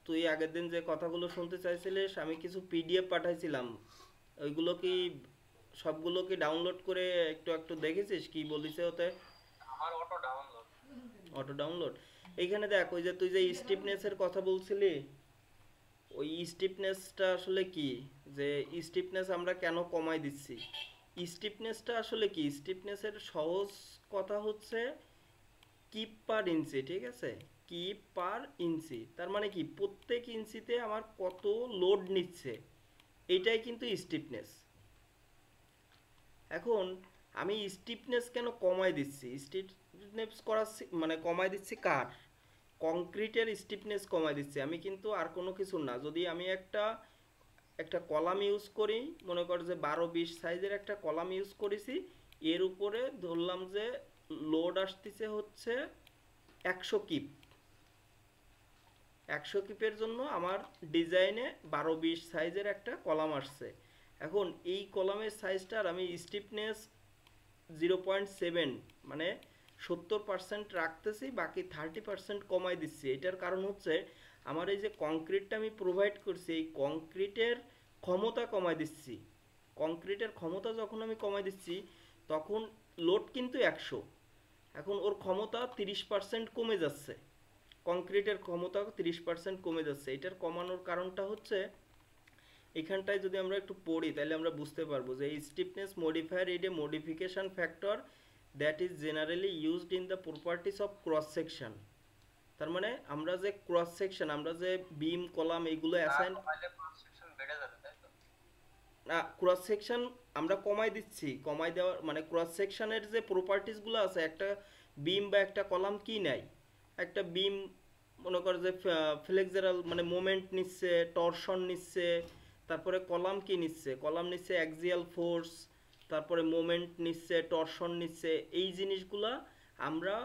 তুই আগের দিন যে কথাগুলো শুনতে চাইছিলিস আমি কিছু পিডিএফ পাঠাইছিলাম, ওইগুলো কি সবগুলো কি ডাউনলোড করে একটু একটু দেখেছিস কি বলিছে ওতে? আমার অটো ডাউনলোড। Auto download. এইখানে দেখ, ওই যে তুই যে স্টিফনেসের কথা বলছিলি, ওই স্টিফনেসটা আসলে কি, যে স্টিফনেস আমরা কেন কমাই দিচ্ছি? স্টিফনেসটা আসলে কি, স্টিফনেসের সহজ কথা হচ্ছে কিপ পার ইঞ্চি, ঠিক আছে? কিপ পার ইঞ্চি তার মানে কি, প্রত্যেক ইঞ্চিতে আমার কত লোড নিচ্ছে, এইটাই কিন্তু স্টিফনেস। এখন আমি স্টিফনেস কেন কমাই দিচ্ছি, স্টিফনেস করাচ্ছি মানে কমাই দিচ্ছি কার, কংক্রিটের স্টিফনেস কমাই দিচ্ছি আমি, কিন্তু আর কোনো কিছু না। যদি আমি একটা একটা কলাম ইউজ করি, মনে কর যে 12-20 সাইজের একটা কলাম ইউজ করেছি, এর উপরে ধরলাম যে লোড আসতেছে হচ্ছে 100 কিপ, 100 কিপের জন্য আমার ডিজাইনে 12-20 সাইজের একটা কলাম আসছে। এখন এই কলামের সাইজটার আমি স্টিফনেস 0.7 মানে 70% রাখতেছি, বাকি 30% কমাই দিচ্ছি। এটার কারণ হচ্ছে আমার এই যে কংক্রিটটা আমি প্রোভাইড করছি, এই কংক্রিটের ক্ষমতা কমাই দিচ্ছি। কংক্রিটের ক্ষমতা যখন আমি কমাই দিচ্ছি, তখন লোড কিন্তু 100, এখন ওর ক্ষমতা 30% কমে যাচ্ছে, কংক্রিটের ক্ষমতা 30% কমে যাচ্ছে। এটার কমানোর কারণটা হচ্ছে, এখানটায় যদি আমরা একটু পড়ি তাহলে আমরা বুঝতে পারবো যে stiffness modifier is a modification factor that is generally used in the properties of cross section. তার মানে আমরা যে ক্রস সেকশন, আমরা যে বিম কলাম এইগুলো না অ্যাসাইন, কমাইলে কনস্ট্রাকশন বেড়ে যাবে, তাই তো? না ক্রস সেকশন আমরা কমাই দিচ্ছি, কমাই দেওয়ার মানে ক্রস সেকশনের যে প্রপার্টিসগুলো আছে, একটা বিম বা একটা কলাম কি নাই, একটা বিম মনে কর যে ফ্লেক্সারাল মানে মোমেন্ট নিচ্ছে, টরশন নিচ্ছে, তারপরে কলাম কি নিচ্ছে, কলাম নিচ্ছে অ্যাক্সিয়াল ফোর্স, তারপরে মোমেন্ট নিচ্ছে, টরশন নিচ্ছে, এই জিনিসগুলা আমরা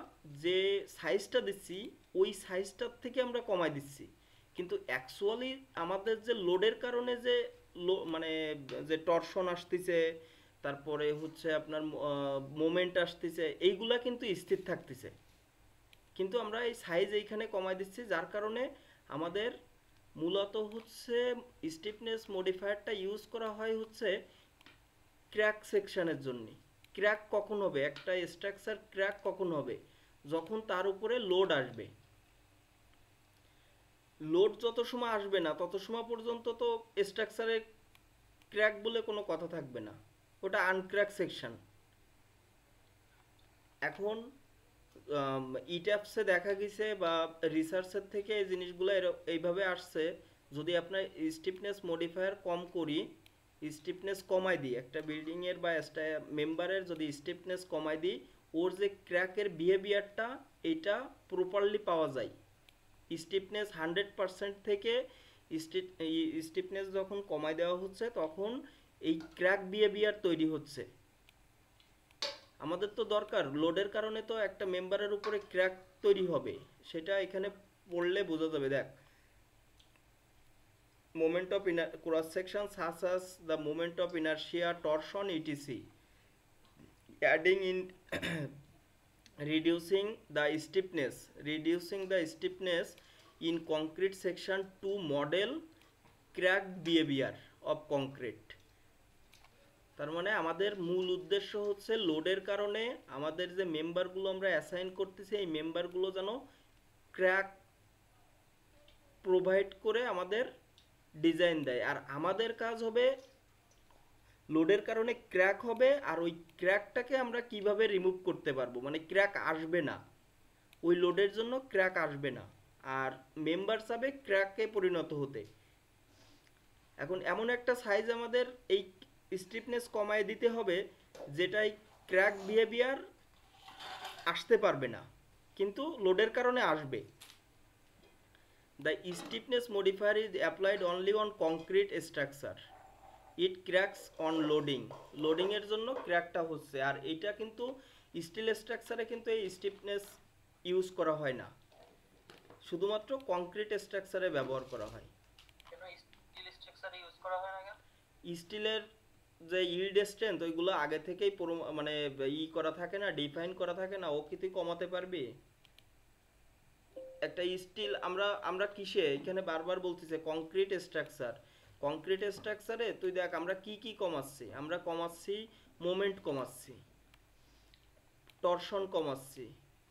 যে সাইজটা দিচ্ছি ওই সাইজটার থেকে আমরা কমাই দিচ্ছি। কিন্তু অ্যাকচুয়ালি আমাদের যে লোডের কারণে যে মানে যে টরশন আসতেছে, তারপরে হচ্ছে আপনার মোমেন্ট আসতেছে, এইগুলা কিন্তু স্থির থাকতেছে, কিন্তু আমরা এই সাইজ এইখানে কমাই দিচ্ছি, যার কারণে আমাদের মূলত হচ্ছে স্টিফনেস মডিফায়ারটা ইউজ করা হয় হচ্ছে ক্র্যাক সেকশনের জন্য। ক্র্যাক কখন হবে, একটা স্ট্রাকচার ক্র্যাক কখন হবে, যখন তার উপরে লোড আসবে। লোড যত সময় আসবে না তত সময় পর্যন্ত তো স্ট্রাকচারে ক্র্যাক বলে কোনো কথা থাকবে না, ওটা আনক্র্যাক সেকশন। এখন ইট্যাপসে দেখা গেছে বা রিসার্চের থেকে এই জিনিসগুলো এইভাবে আসছে, যদি আপনার স্টিফনেস মডিফায়ার কম করি, স্টিফনেস কমাই দিই একটা বিল্ডিংয়ের বা মেম্বারের, যদি স্টিফনেস কমাই দিই, ওর যে ক্র্যাকের বিহেভিয়ারটা এইটা প্রপারলি পাওয়া যায়। স্টিফনেস 100% থেকে স্টিফনেস যখন কমাই দেওয়া হচ্ছে, তখন এই ক্র্যাক বিহেভিয়ার তৈরি হচ্ছে। আমাদের তো দরকার, লোডের কারণে তো একটা মেম্বারের উপরে ক্র্যাক তৈরি হবে, সেটা এখানে পড়লে বোঝা যাবে। দেখ, moment of cross section such as the moment of inertia, torsion, etc, adding in reducing the stiffness in concrete section to model cracked behavior of concrete। তার মানে আমাদের মূল উদ্দেশ্য হচ্ছে লোডের কারণে আমাদের যে মেম্বারগুলো আমরা অ্যাসাইন করতেছি, এই মেম্বারগুলো যেন ক্র্যাক প্রোভাইড করে আমাদের ডিজাইন দেয়, আর আমাদের কাজ হবে লোডের কারণে ক্র্যাক হবে আর ওই ক্র্যাকটাকে আমরা কিভাবে রিমুভ করতে পারবো, মানে ক্র্যাক আসবে না, ওই লোডের জন্য ক্র্যাক আসবে না, আর মেম্বার চাবে ক্র্যাকে পরিণত হতে। এখন এমন একটা সাইজ আমাদের এই স্টিফনেস কমায় দিতে হবে যেটাই ক্র্যাক বিহেভিয়ার আসতে পারবে না, কিন্তু লোডের কারণে আসবে। The stiffness modifier is applied only on concrete structure, it cracks on loading. লোডিংয়ের জন্য ক্র্যাকটা হচ্ছে, আর এটা কিন্তু স্টিল স্ট্রাকচারে কিন্তু এই স্টিফনেস ইউজ করা হয় না, শুধুমাত্র কংক্রিট স্ট্রাকচারে ব্যবহার করা হয়। কেন স্টিল স্ট্রাকচার ইউজ করা হয় না কেন? স্টিলের যে ইল্ড স্ট্রেংথ ওইগুলো আগে থেকেই মানে করা থাকে না, ডিফাইন করা থাকে না, ও কি তুই কমাতে পারবি? একটা স্টিল আমরা আমরা কিসে এখানে বারবার বলতেছে কংক্রিট স্ট্রাকচার। কংক্রিট স্ট্রাকচারে তুই দেখ আমরা কি কি কমাচ্ছি, আমরা কমাচ্ছি মোমেন্ট কমাচ্ছি, টরশন কমাচ্ছি,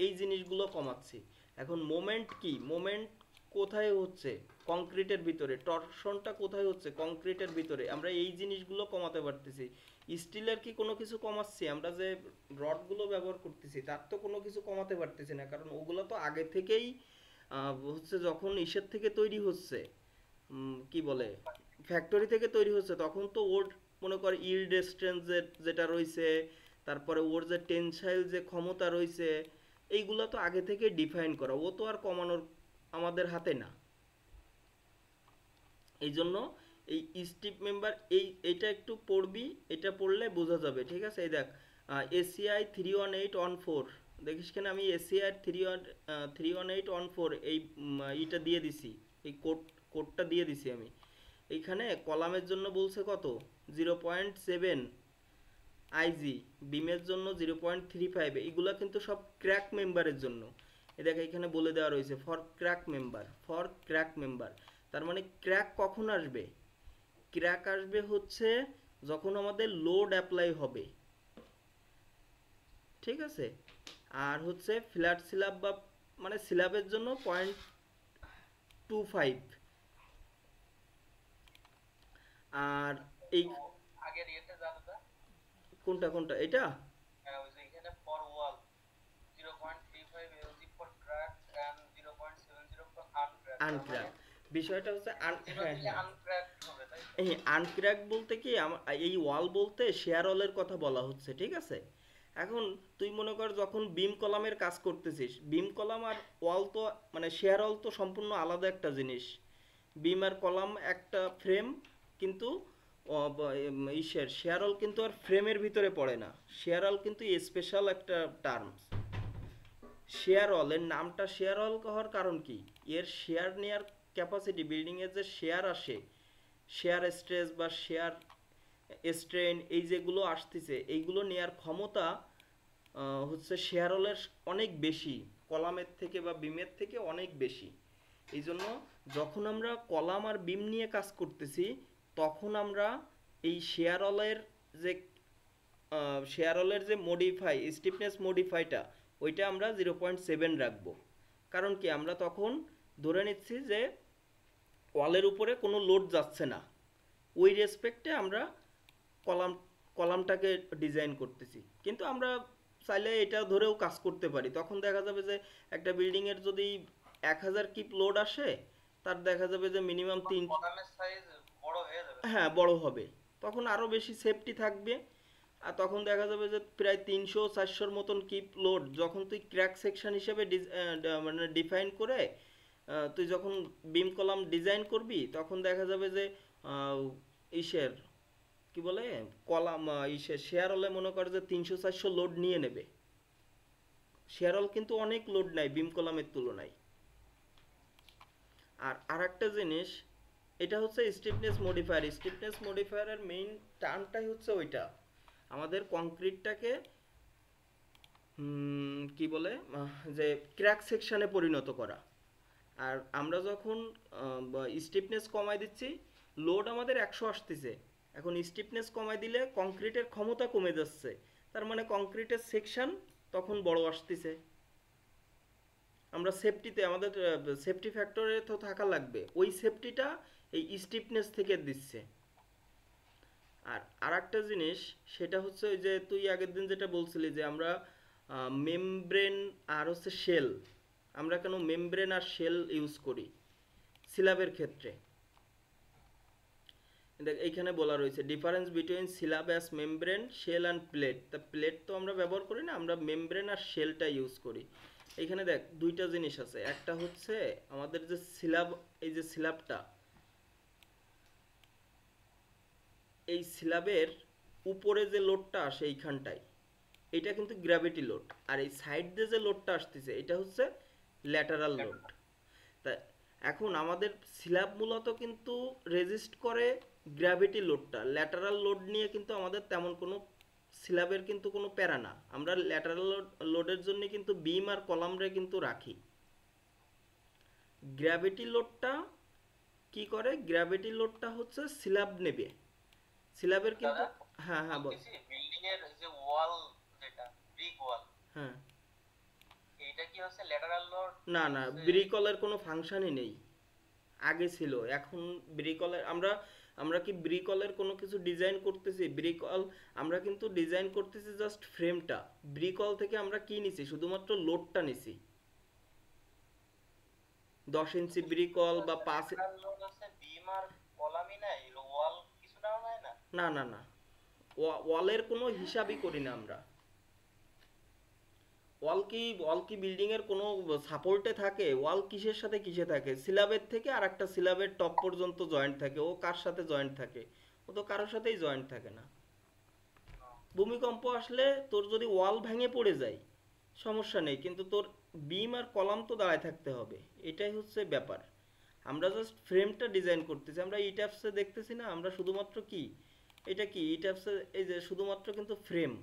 এই জিনিসগুলো কমাচ্ছি। এখন মোমেন্ট কি, মোমেন্ট কোথায় হচ্ছে, কংক্রিটের ভিতরে। টরশনটা কোথায় হচ্ছে, কংক্রিটের ভিতরে। আমরা এই জিনিসগুলো কমাতে পারতেছি। স্টিলের কি কোনো কিছু কমাচ্ছি, আমরা যে রডগুলো ব্যবহার করতেছি তার তো কোনো কিছু কমাতে পারতেছি না, কারণ ওগুলো তো আগে থেকেই হচ্ছে যখন ইসের থেকে তৈরি হচ্ছে, কি বলে, ফ্যাক্টরি থেকে তৈরি হচ্ছে, তখন তো ওর মনে কর ইল্ড স্ট্রেংথ যেটা রয়েছে, তারপরে ওর যে টেনসাইল যে ক্ষমতা রয়েছে, এইগুলো তো আগে থেকে ডিফাইন করা, ও তো আর কমানোর আমাদের হাতে না। এই জন্য এই স্টিপ মেম্বার এইটা একটু পড়বি, এটা পড়লে বোঝা যাবে, ঠিক আছে। এই দেখ এসিআই 31814, দেখিস কেন আমি এসিআই 31814 এই ইটা দিয়ে দিছি, এই কোডটা দিয়ে দিছি আমি। এইখানে কলামের জন্য বলছে কত, 0.7 আইজি, বিমের জন্য 0.35, এইগুলা কিন্তু সব ক্র্যাক মেম্বারের জন্য। এ দেখ এখানে বলে দেওয়া রয়েছে for crack member, for crack member. তার মানে ক্র্যাক কখন আসবে, ক্র্যাক আসবে হচ্ছে যখন আমাদের লোড অ্যাপ্লাই হবে, ঠিক আছে। আর হচ্ছে ফ্ল্যাট স্ল্যাব বা মানে স্ল্যাবের জন্য 0.25। আর এই তো আগের ইয়েতে জানতা কোনটা কোনটা এটা ওই যে এখানে for wall 0.35 LG for crack and 0.70 for uncrack, তার মানে আনক্র্যাক, বিষয়টা হচ্ছে হ্যাঁ হ্যাঁ হ্যাঁ, আনক্র্যাক হবে, তাই তো? এই আনক্র্যাক বলতে কি এই ওয়াল বলতে শেয়ার ওয়ালের কথা বলা হচ্ছে, ঠিক আছে। এখন তুই মনে কর যখন বিম কলামের কাজ করতেছিস, বিম কলাম আর ওয়াল তো মানে শেয়ার ওয়াল তো সম্পূর্ণ আলাদা একটা জিনিস। বিম আর কলাম একটা ফ্রেম, কিন্তু ইসের শেয়ার ওয়াল কিন্তু আর ফ্রেমের ভিতরে পড়ে না। শেয়ার ওয়াল কিন্তু স্পেশাল একটা টার্মস। শেয়ার ওয়াল এর নামটা শেয়ার ওয়াল হওয়ার কারণ কি, এর শেয়ার নেয়ার ক্যাপাসিটি, বিল্ডিং এর যে শেয়ার আসে, শেয়ার স্ট্রেস বা শেয়ার স্ট্রেন, এই যেগুলো আসতেছে এইগুলো নেয়ার ক্ষমতা হচ্ছে শেয়ার ওয়ালের অনেক বেশি, কলামের থেকে বা বিমের থেকে অনেক বেশি। এই জন্য যখন আমরা কলাম আর বিম নিয়ে কাজ করতেছি, তখন আমরা এই শেয়ার ওয়ালের যে শেয়ার ওয়ালের যে মডিফাই, স্টিফনেস মডিফাইটা, ওইটা আমরা 0.7 রাখবো। কারণ কি, আমরা তখন ধরে নিচ্ছি যে ওয়ালের উপরে কোনো লোড যাচ্ছে না, ওই রেসপেক্টে আমরা কলাম কলামটাকে ডিজাইন করতেছি। কিন্তু আমরা চাইলে এটা ধরেও কাজ করতে পারি, তখন দেখা যাবে যে একটা বিল্ডিংয়ের যদি 1000 কিপ লোড আসে, তার দেখা যাবে যে মিনিমাম তখন কলামের সাইজ বড় হয়ে যাবে। হ্যাঁ বড় হবে, তখন আরও বেশি সেফটি থাকবে। আর তখন দেখা যাবে যে প্রায় 300-400 মতন কিপ লোড যখন তুই ক্র্যাক সেকশন হিসেবে মানে ডিফাইন করে তুই যখন বিম কলাম ডিজাইন করবি, তখন দেখা যাবে যে ইসের কি বলে কলাম ইসের শেয়ার হলে মনে করে যে 300-400 লোড নিয়ে নেবে। শেয়ার হল কিন্তু অনেক লোড নেয় বিম কলামের তুলনায়। আর আরেকটা জিনিস, এটা হচ্ছে স্টিফনেস মডিফায়ার। স্টিফনেস মডিফায়ারের মেইন টার্মটাই হচ্ছে ওইটা, আমাদের কংক্রিটটাকে কি বলে যে ক্র্যাক সেকশনে পরিণত করা। আর আমরা যখন স্টিফনেস কমাই দিচ্ছি, লোড আমাদের 100 আসতেছে, এখন স্টিফনেস কমাই দিলে কংক্রিটের ক্ষমতা কমে যাচ্ছে, তার মানে কংক্রিটের সেকশন তখন বড় আসতেছে। আমরা সেফটিতে আমাদের সেফটি ফ্যাক্টরে তো থাকা লাগবে, ওই সেফটিটা এই স্টিফনেস থেকে দিচ্ছে। আর আরেকটা জিনিস, সেটা হচ্ছে ওই যে তুই আগের দিন যেটা বলছিলি যে আমরা মেমব্রেন আর হচ্ছে শেল, আমরা কেন মেমব্রেন আর শেল ইউজ করি সিলাবের ক্ষেত্রে। দেখ এইখানে বলা রয়েছে difference between syllabus membrane shell and plate. তা প্লেট তো আমরা ব্যবহার করি না, আমরা মেমব্রেন আর শেলটা ইউজ করি। এইখানে দেখ দুইটা জিনিস আছে, একটা হচ্ছে আমাদের যে সিলাব, এই যে সিলাবটা, এই স্ল্যাবের উপরে যে লোডটা আসে এইখানটায়, এটা কিন্তু গ্র্যাভিটি লোড। আর এই সাইড দিয়ে যে লোডটা আসতেছে এটা হচ্ছে ল্যাটারাল লোড। তা এখন আমাদের স্ল্যাব মূলত কিন্তু রেজিস্ট করে গ্র্যাভিটি লোডটা, ল্যাটারাল লোড নিয়ে কিন্তু আমাদের তেমন কোনো স্ল্যাবের কিন্তু কোনো প্যারা না। আমরা ল্যাটারাল লোডের জন্য কিন্তু বিম আর কলামরে কিন্তু রাখি। গ্র্যাভিটি লোডটা কি করে, গ্র্যাভিটি লোডটা হচ্ছে স্ল্যাব নেবে, স্ল্যাবের কিন্তু, দাদা হ্যাঁ হ্যাঁ বল। বলতেছি বিল্ডিং এর যে ওয়াল, যেটা ব্রিক ওয়াল, হ্যাঁ, এইটা কি হচ্ছে ল্যাটারাল লোড না না, হচ্ছে? ব্রিকলের কোনো ফাংশনই নেই, আগে ছিল, এখন ব্রিকলের আমরা আমরা কি ব্রিকলের কোনো কিছু ডিজাইন করতেছি? ব্রিকল আমরা কিন্তু ডিজাইন করতেছি জাস্ট ফ্রেমটা, ব্রিকল থেকে আমরা কি নিছি, শুধুমাত্র লোডটা নিছি, 10 ইঞ্চি ব্রিকল বা 5। ল্যাটারাল লোড হচ্ছে বিম আর কলামই নাই, ওয়াল কিছুটাও নাই না? না না না, ওয়ালের কোনো হিসাবই করি না আমরা। ওয়াল কি বিল্ডিং এর কোনো সাপোর্টে থাকে? ওয়াল কিসের সাথে কিসে থাকে? স্ল্যাবের থেকে আর একটা স্ল্যাবের টপ পর্যন্ত জয়েন্ট থাকে, ও কার সাথে জয়েন্ট থাকে? ও তো কারোর সাথেই জয়েন্ট থাকে না। ভূমিকম্প আসলে তোর যদি ওয়াল ভেঙে পড়ে যায় সমস্যা নেই, কিন্তু তোর বিম আর কলাম তো দাঁড়ায় থাকতে হবে, এটাই হচ্ছে ব্যাপার। আমরা জাস্ট ফ্রেমটা ডিজাইন করতেছি, আমরা ইটাপসে দেখতেছি না, আমরা শুধুমাত্র কি, এটা কি ইটাপসে, এই যে শুধুমাত্র কিন্তু ফ্রেম,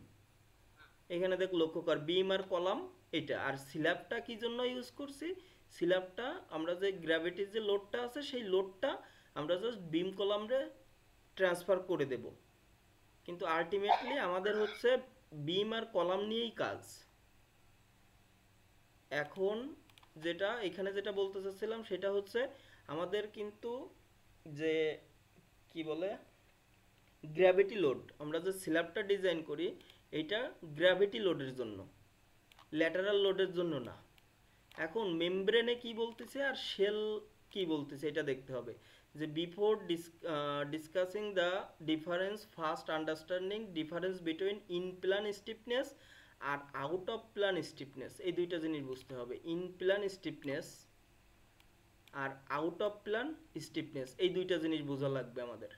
এখানে দেখ লক্ষ্য কর বিম আর কলাম এটা, আর স্ল্যাবটা কি জন্য ইউজ করছি, স্ল্যাবটা আমরা যে গ্র্যাভিটির যে লোডটা আছে সেই লোডটা আমরা জাস্ট বিম কলামরে ট্রান্সফার করে দেব, কিন্তু আলটিমেটলি আমাদের হচ্ছে বিম আর কলাম নিয়েই কাজ। এখন যেটা এখানে যেটা বলতে চাচ্ছিলাম সেটা হচ্ছে আমাদের কিন্তু যে কি বলে গ্র্যাভিটি লোড, আমরা যে স্ল্যাবটা ডিজাইন করি এটা গ্র্যাভিটি লোডের জন্য, ল্যাটারাল লোডের জন্য না। এখন মেমব্রেনে কি বলতেছে আর শেল কি বলতেছে এটা দেখতে হবে, যে before discussing the difference first understanding difference between in plane stiffness আর আউট অফ প্ল্যান স্টিফনেস, এই দুইটা জিনিস বুঝতে হবে, ইন প্ল্যান স্টিফনেস আর আউট অফ প্ল্যান স্টিফনেস, এই দুইটা জিনিস বোঝা লাগবে আমাদের,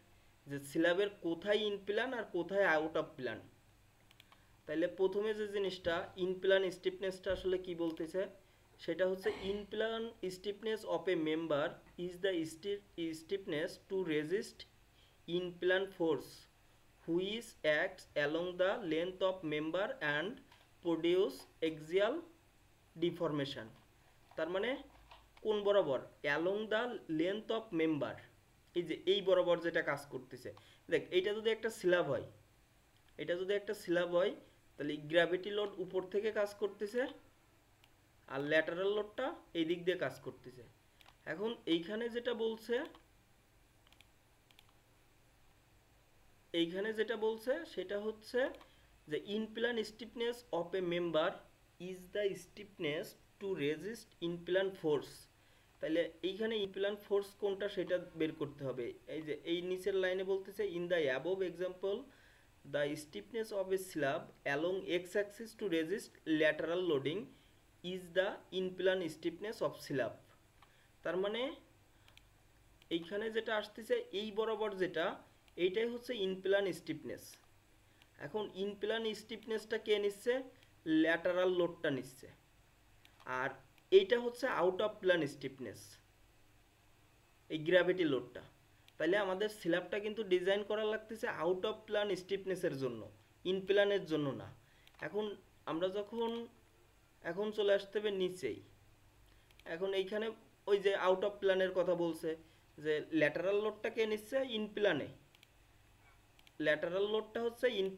যে স্ল্যাবের কোথায় ইন প্ল্যান আর কোথায় আউট অফ প্ল্যান। তাইলে প্রথমে যে জিনিসটা ইন প্ল্যান স্টিফনেসটা আসলে কি বলতেছে, সেটা হচ্ছে in plane stiffness of a member is the stiffness to resist in plan force which acts along the length of member and produce axial deformation. তার মানে কোন বরাবর, along the length of member, এই যে এই বরাবর যেটা কাজ করতেছে, দেখ এইটা যদি একটা স্ল্যাব হয়, এটা যদি একটা স্ল্যাব হয় তাহলে গ্র্যাভিটি লোড উপর থেকে কাজ করতেছে আর ল্যাটারাল লোডটা এই দিক দিয়ে কাজ করতেছে। এখন এইখানে যেটা বলছে, সেটা হচ্ছে যে in-plane stiffness of a member is the stiffness to resist in-plane force. তাহলে এইখানে ইনপ্ল্যান ফোর্স কোনটা সেটা বের করতে হবে, এই যে এই নিচের লাইনে বলতেছে in the above example the stiffness of a slab along X axis to resist lateral loading is the in-plane stiffness of slab. তার মানে এইখানে যেটা আসতেছে এই বরাবর যেটা, এইটাই হচ্ছে ইনপ্ল্যান স্টিফনেস। এখন ইনপ্ল্যান স্টিফনেসটা কে নিচ্ছে, ল্যাটারাল লোডটা নিচ্ছে, আর এইটা হচ্ছে আউট অফ প্ল্যান স্টিফনেস, এই গ্র্যাভিটি লোডটা। তাহলে আমাদের স্ল্যাবটা কিন্তু ডিজাইন করা লাগতেছে আউট অফ প্ল্যান স্টিফনেসের জন্য, ইন প্ল্যানের জন্য না। এখন আমরা যখন এখন চলে আসতে হবে নিচেই, এখন এইখানে ওই যে আউট অফ প্ল্যানের কথা বলছে, যে ল্যাটারাল লোডটা কে নিচ্ছে ইন প্ল্যানে, ল্যাটারাল লোডটা হচ্ছে ইন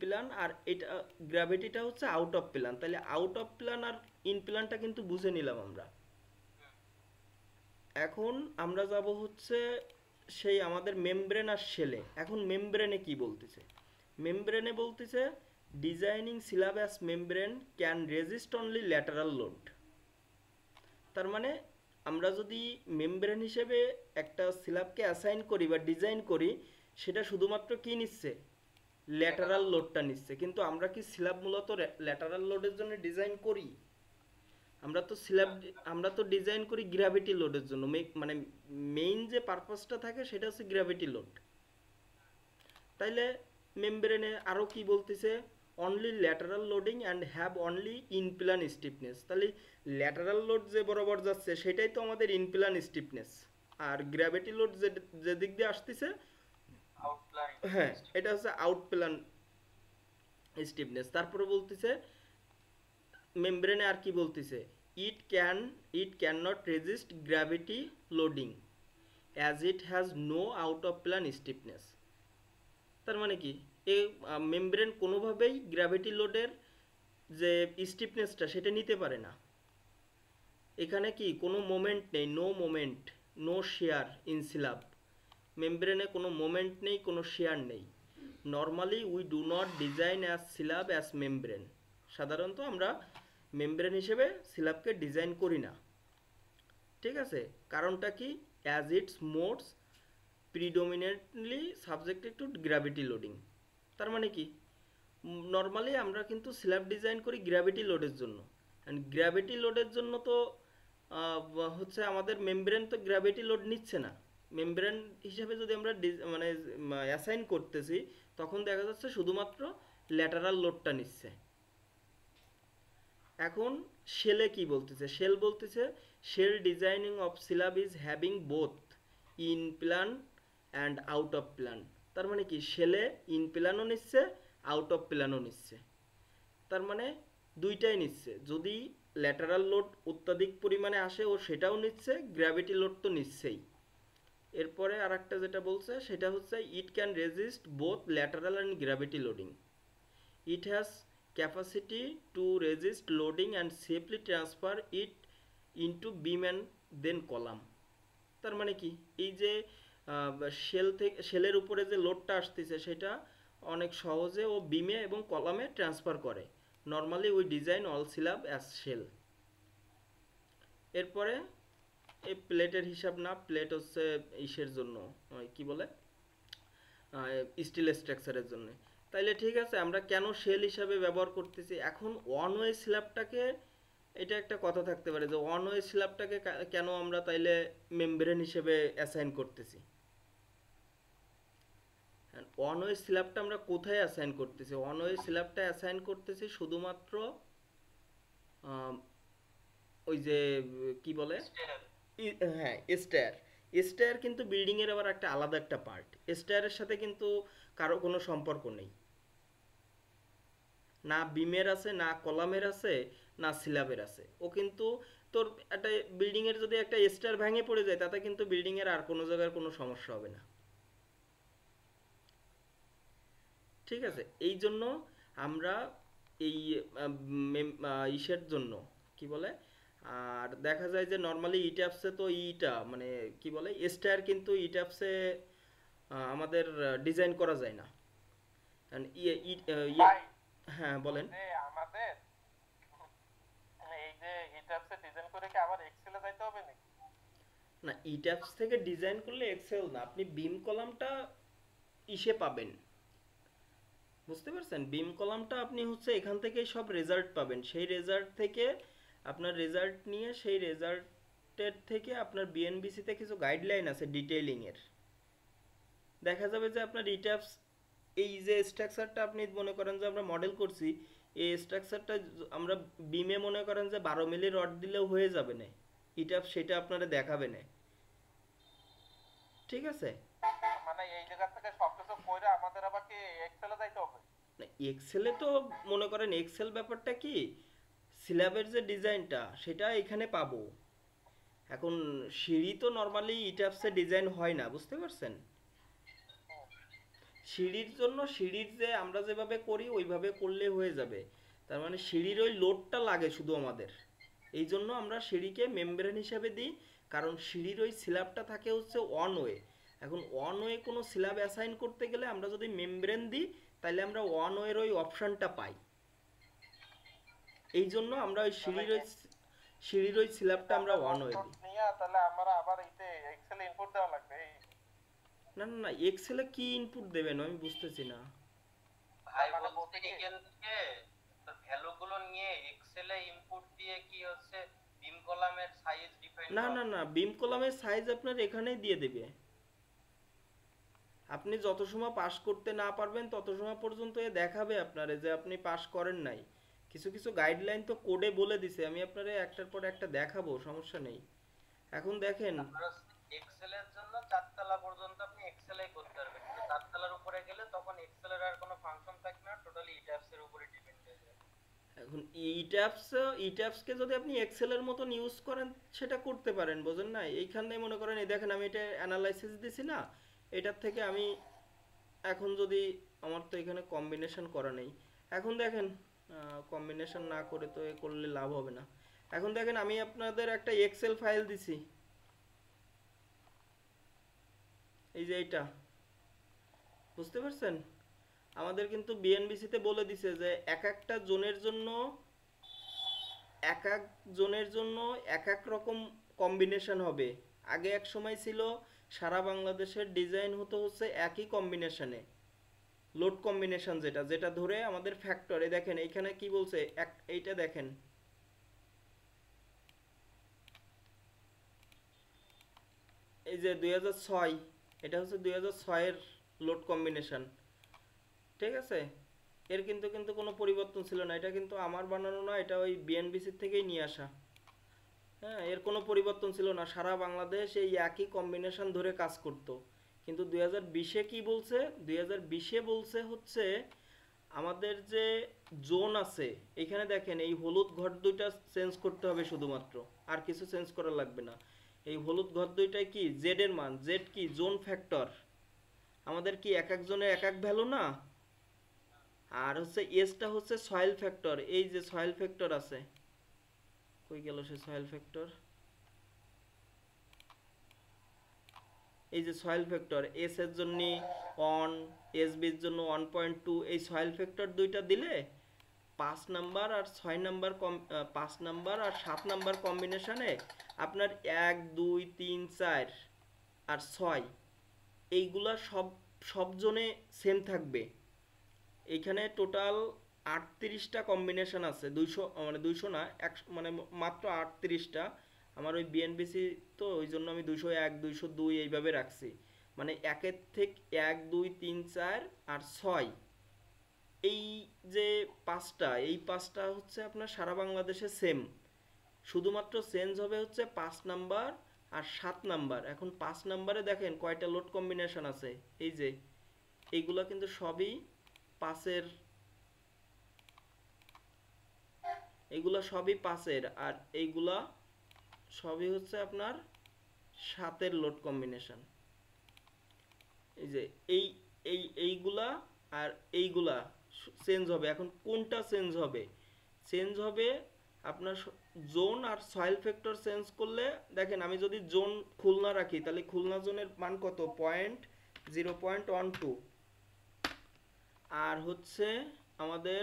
প্ল্যান আর এটা গ্র্যাভিটিটা হচ্ছে আউট অফ প্ল্যান। তাহলে আউট অফ প্ল্যান আর ইন প্ল্যানটা কিন্তু বুঝে নিলাম আমরা। এখন আমরা যাব হচ্ছে সেই আমাদের মেমব্রেন আর শেলে। এখন মেমব্রেনে কি বলতেছে, মেমব্রেনে বলতেছে designing slab as membrane can resist only lateral load. তার মানে আমরা যদি মেমব্রেন হিসেবে একটা স্ল্যাবকে অ্যাসাইন করি বা ডিজাইন করি, সেটা শুধুমাত্র কি নিচ্ছে, ল্যাটারাল লোডটা নিচ্ছে। কিন্তু আমরা কি স্ল্যাব মূলত ল্যাটারাল লোডের জন্য ডিজাইন করি? আমরা তো ডিজাইন করি গ্র্যাভিটি লোডের জন্য, মানে মেইন যে পারপাসটা থাকে সেটা হচ্ছে গ্র্যাভিটি লোড। তাইলে মেমব্রেনে আরো কি বলতেছে, only lateral loading and have only in plane stiffness. তাহলে ল্যাটারাল লোড যে বরাবর যাচ্ছে সেটাই তো আমাদের ইনপ্ল্যান স্টিফনেস, আর গ্র্যাভিটি লোড যে দিক দিয়ে আসতেছে, হ্যাঁ, এটা হচ্ছে আউট প্ল্যান স্টিফনেস। তারপরে বলতেছে মেমব্রেনে আর কি বলতেছে, it cannot resist gravity loading as it has no out of plan stiffness। তার মানে কি, এই মেমব্রেন কোনোভাবেই গ্র্যাভিটি লোডের যে স্টিফনেসটা সেটা নিতে পারে না। এখানে কি কোনো মোমেন্ট নেই, no moment, no shear in slab. মেমব্রেনে কোনো মোমেন্ট নেই, কোনো শেয়ার নেই। Normally we do not design as slab as membrane. সাধারণত আমরা মেমব্রেন হিসেবে সিলাবকে ডিজাইন করি না। ঠিক আছে, কারণটা কি, as it's modes predominantly subjected to gravity loading. তার মানে কি, নর্মালি আমরা কিন্তু স্ল্যাব ডিজাইন করি গ্র্যাভিটি লোডের জন্য। অ্যান্ড গ্র্যাভিটি লোডের জন্য তো হচ্ছে আমাদের মেমব্রেন তো গ্র্যাভিটি লোড নিচ্ছে না। মেমব্রেন হিসাবে যদি আমরা মানে অ্যাসাইন করতেছি, তখন দেখা যাচ্ছে শুধুমাত্র ল্যাটারাল লোডটা নিচ্ছে। এখন শেলে কি বলতেছে, শেল বলতেছে shell designing of slab is having both in plane and out of plane. তার মানে কি, শেলে ইন প্ল্যানও নিচ্ছে, আউট অফ প্ল্যানও নিচ্ছে। তার মানে দুইটাই নিচ্ছে। যদি ল্যাটারাল লোড অত্যাধিক পরিমাণে আসে ও সেটাও নিচ্ছে, গ্র্যাভিটি লোড তো নিচ্ছেই। এরপরে আর একটা যেটা বলছে সেটা হচ্ছে it can resist both lateral and gravity loading. It has capacity to resist loading and safely transfer it into beam and then column. তার মানে কি, এই যে শেলের উপরে যে লোডটা আসতেছে সেটা অনেক সহজে ও বিমে এবং কলামে ট্রান্সফার করে। Normally we design all slab as shell. এরপরে এই প্লেটের হিসাব না, প্লেট হচ্ছে ইসের জন্য, কি বলে, স্টিল স্ট্রাকচারের জন্য। তাইলে ঠিক আছে, আমরা কেন শেল হিসাবে ব্যবহার করতেছি? এখন ওয়ান ওয়ে স্ল্যাবটাকে, এটা একটা কথা থাকতে পারে যে ওয়ান ওয়ে স্ল্যাবটাকে কেন আমরা তাইলে মেমব্রেন হিসেবে অ্যাসাইন করতেছি। ওয়ান ওয়ে স্ল্যাবটা আমরা কোথায় অ্যাসাইন করতেছি? ওয়ান ওয়ে স্ল্যাবটা অ্যাসাইন করতেছি শুধুমাত্র ওই যে কি বলে, হ্যাঁ, স্টেয়ার। স্টেয়ার কিন্তু বিল্ডিংয়ের আবার একটা আলাদা একটা পার্ট। স্টেয়ারের সাথে কিন্তু কারো কোনো সম্পর্ক নেই, না বিমের আছে, না কলামের আছে, না স্ল্যাবের আছে। ও কিন্তু তোর একটা বিল্ডিংয়ের যদি একটা স্টেয়ার ভেঙে পড়ে যায়, তাতে কিন্তু বিল্ডিংয়ের আর কোনো জায়গার কোনো সমস্যা হবে না। ঠিক আছে, এই জন্য আমরা এই ইসের জন্য কি বলে, আর দেখা যায় যে নর্মালি ইট্যাপসে তো ইটা মানে কি বলে স্টার, কিন্তু ইট্যাপসে আমাদের ডিজাইন করা যায় না। ভাই, হ্যাঁ বলেন। যে আমাদের এই যে ইটাপসে ডিজাইন করে কি আবার এক্সেলে যাইতে হবে নাকি? না, ইট্যাপস থেকে ডিজাইন করলে এক্সেল না, আপনি বিম কলামটা ইসে পাবেন, বুঝতে পারছেন? বিম কলামটা আপনি হচ্ছে এখান থেকেই সব রেজাল্ট পাবেন। সেই রেজাল্ট থেকে আপনার রেজাল্ট নিয়ে, সেই রেজাল্টের থেকে আপনার বিএনবিসিতে কিছু গাইডলাইন আছে ডিটেইলিংয়ের। দেখা যাবে যে আপনার ইট্যাপস, এই যে স্ট্রাকচারটা আপনি মনে করেন যে আমরা মডেল করছি, এই স্ট্রাকচারটা আমরা বিমে মনে করেন যে 12 মিলি রড দিলেও হয়ে যাবে না, ইট্যাপস সেটা আপনারা দেখাবে না। ঠিক আছে, মানে এই জায়গা থেকে সবকিছু কইরা আমাদের আবার কি এক্সেলে যাইতে হবে? না এক্সেলে তো মনে করেন এক্সেল ব্যাপারটা কি, স্ল্যাবের যে ডিজাইনটা সেটা এখানে পাবো। এখন সিঁড়ি তো নর্মালি ইট্যাপসে ডিজাইন হয় না, বুঝতে পারছেন? সিঁড়ির জন্য সিঁড়ির যে আমরা যেভাবে করি ওইভাবে করলে হয়ে যাবে। তার মানে সিঁড়ির ওই লোডটা লাগে শুধু আমাদের, এই জন্য আমরা সিঁড়িকে মেমব্রেন হিসাবে দিই। কারণ সিঁড়ির ওই স্ল্যাবটা থাকে হচ্ছে ওয়ান ওয়ে। এখন ওয়ান ওয়ে কোনো স্ল্যাব অ্যাসাইন করতে গেলে আমরা যদি মেমব্রেন দিই, তাহলে আমরা ওয়ান ওয়ের ওই অপশানটা পাই। এই জন্য আমরা ওই সিঁড়ির ওই স্ল্যাবটা আমরা ওয়ান ওয়ে দিই। নিয়া তাহলে আমরা আবার এইতে এক্সেলে ইনপুট দেওয়া লাগবে? না না না, এক্সেলে কি ইনপুট দেবেন আমি বুঝতেছি না। ভাই মানে বলতে এখান থেকে তোর ভ্যালু গুলো নিয়ে এক্সেলে ইনপুট দিয়ে কি হচ্ছে বিম কলামের সাইজ ডিফাইন না না না, বিম কলামের সাইজ আপনার এখানেই দিয়ে দেবে। আপনি যত সময় পাস করতে না পারবেন তত সময় পর্যন্ত এ দেখাবে আপনারে যে আপনি পাস করেন নাই। কিছু কিছু গাইডলাইন তো কোডে বলে দিছে, আমি আপনারে একটার পর একটা দেখাবো, সমস্যা নেই। এখন দেখেন, এক্সেলের জন্য 4 তলা পর্যন্ত আপনি এক্সেলেই করতে পারবেন, কিন্তু 4 তলার উপরে গেলে তখন এক্সেলের আর কোনো ফাংশন থাকবে না, টোটালি ইট্যাপস এর উপরে ডিপেন্ড হয়ে যাবে। এখন ইট্যাপসকে যদি আপনি এক্সেলের মতন ইউজ করেন সেটা করতে পারেন, বোঝেন না? এইখানে মনে করেন এই দেখেন আমি এটা অ্যানালাইসিস দিছি না, এটার থেকে আমি এখন যদি, আমার তো এখানে কম্বিনেশন করা নেই, এখন দেখেন কম্বিনেশন না করে তো এ করলে লাভ হবে না। এখন দেখেন আমি আপনাদের একটা এক্সেল ফাইল দিছি, এই যে এইটা, বুঝতে পারছেন? আমাদের কিন্তু বিএনবিসিতে বলে দিছে যে এক একটা জোনের জন্য এক এক জোনের জন্য এক এক রকম কম্বিনেশন হবে। আগে এক সময় ছিল সারা বাংলাদেশের ডিজাইন হতো হচ্ছে একই কম্বিনেশনে, লোড কম্বিনেশন যেটা যেটা ধরে আমাদের ফ্যাক্টরে, দেখেন এইখানে কি বলছে, এইটা দেখেন, এই যে 2006, এটা হচ্ছে 2006-এর লোড কম্বিনেশন, ঠিক আছে? এর কিন্তু কিন্তু কোনো পরিবর্তন ছিল না, এটা কিন্তু আমার বানানো না, এটা ওই বিএনবিসির থেকেই নিয়ে আসা। হ্যাঁ, এর কোনো পরিবর্তন ছিল না, সারা বাংলাদেশ এই একই কম্বিনেশন ধরে কাজ করতো। কিন্তু 2020-এ কি বলছে, 2020-এ বলছে হচ্ছে আমাদের যে জোন আছে, এখানে দেখেন এই হলুদ ঘর দুইটা চেঞ্জ করতে হবে শুধুমাত্র, আর কিছু চেঞ্জ করা লাগবে না। এই হলুদ ঘর দুইটায় কি জেড এর মান, জেড কি জোন ফ্যাক্টর, আমাদের কি এক এক জোনে এক এক ভ্যালু না? আর হচ্ছে এসটা হচ্ছে সয়েল ফ্যাক্টর, এই যে সয়েল ফ্যাক্টর আছে, কই গেল সে সয়েল ফ্যাক্টর, এই যে সয়েল ফ্যাক্টর, এস এর জন্য অন, এস বির জন্য 1.2, এই সয়েল ফ্যাক্টর দুইটা দিলে 5 নাম্বার আর 6 নাম্বার 5 নাম্বার আর 7 নাম্বার কম্বিনেশনে আপনার 1 2 3 4 আর 6 এইগুলা সব সব জোনে সেম থাকবে। এইখানে টোটাল 38টা কম্বিনেশন আছে, 200 মানে 200 না, মানে মাত্র 38টা। আমার ওই বিএনবিসি তো ওই জন্য আমি 201 202 এইভাবে রাখছি, মানে একের থেকে 1 2 3 4 আর 6, এই যে পাঁচটা, এই পাঁচটা হচ্ছে আপনার সারা বাংলাদেশে সেম, শুধুমাত্র চেঞ্জ হবে হচ্ছে 5 নাম্বার আর 7 নাম্বার। এখন 5 নাম্বারে দেখেন কয়টা লোড কম্বিনেশন আছে, এই যে এইগুলা কিন্তু সবই পাঁচের, এইগুলা সবই পাঁচের, আর এইগুলা সবই হচ্ছে আপনার 7-এর লোড কম্বিনেশন। এই যে এই এইগুলা আর এইগুলা চেঞ্জ হবে। এখন কোনটা চেঞ্জ হবে, চেঞ্জ হবে আপনার জোন আর সয়েল ফ্যাক্টর চেঞ্জ করলে, দেখেন আমি যদি জোন খুলনা রাখি তাহলে খুলনা জোনের মান কত, 0.12, আর হচ্ছে আমাদের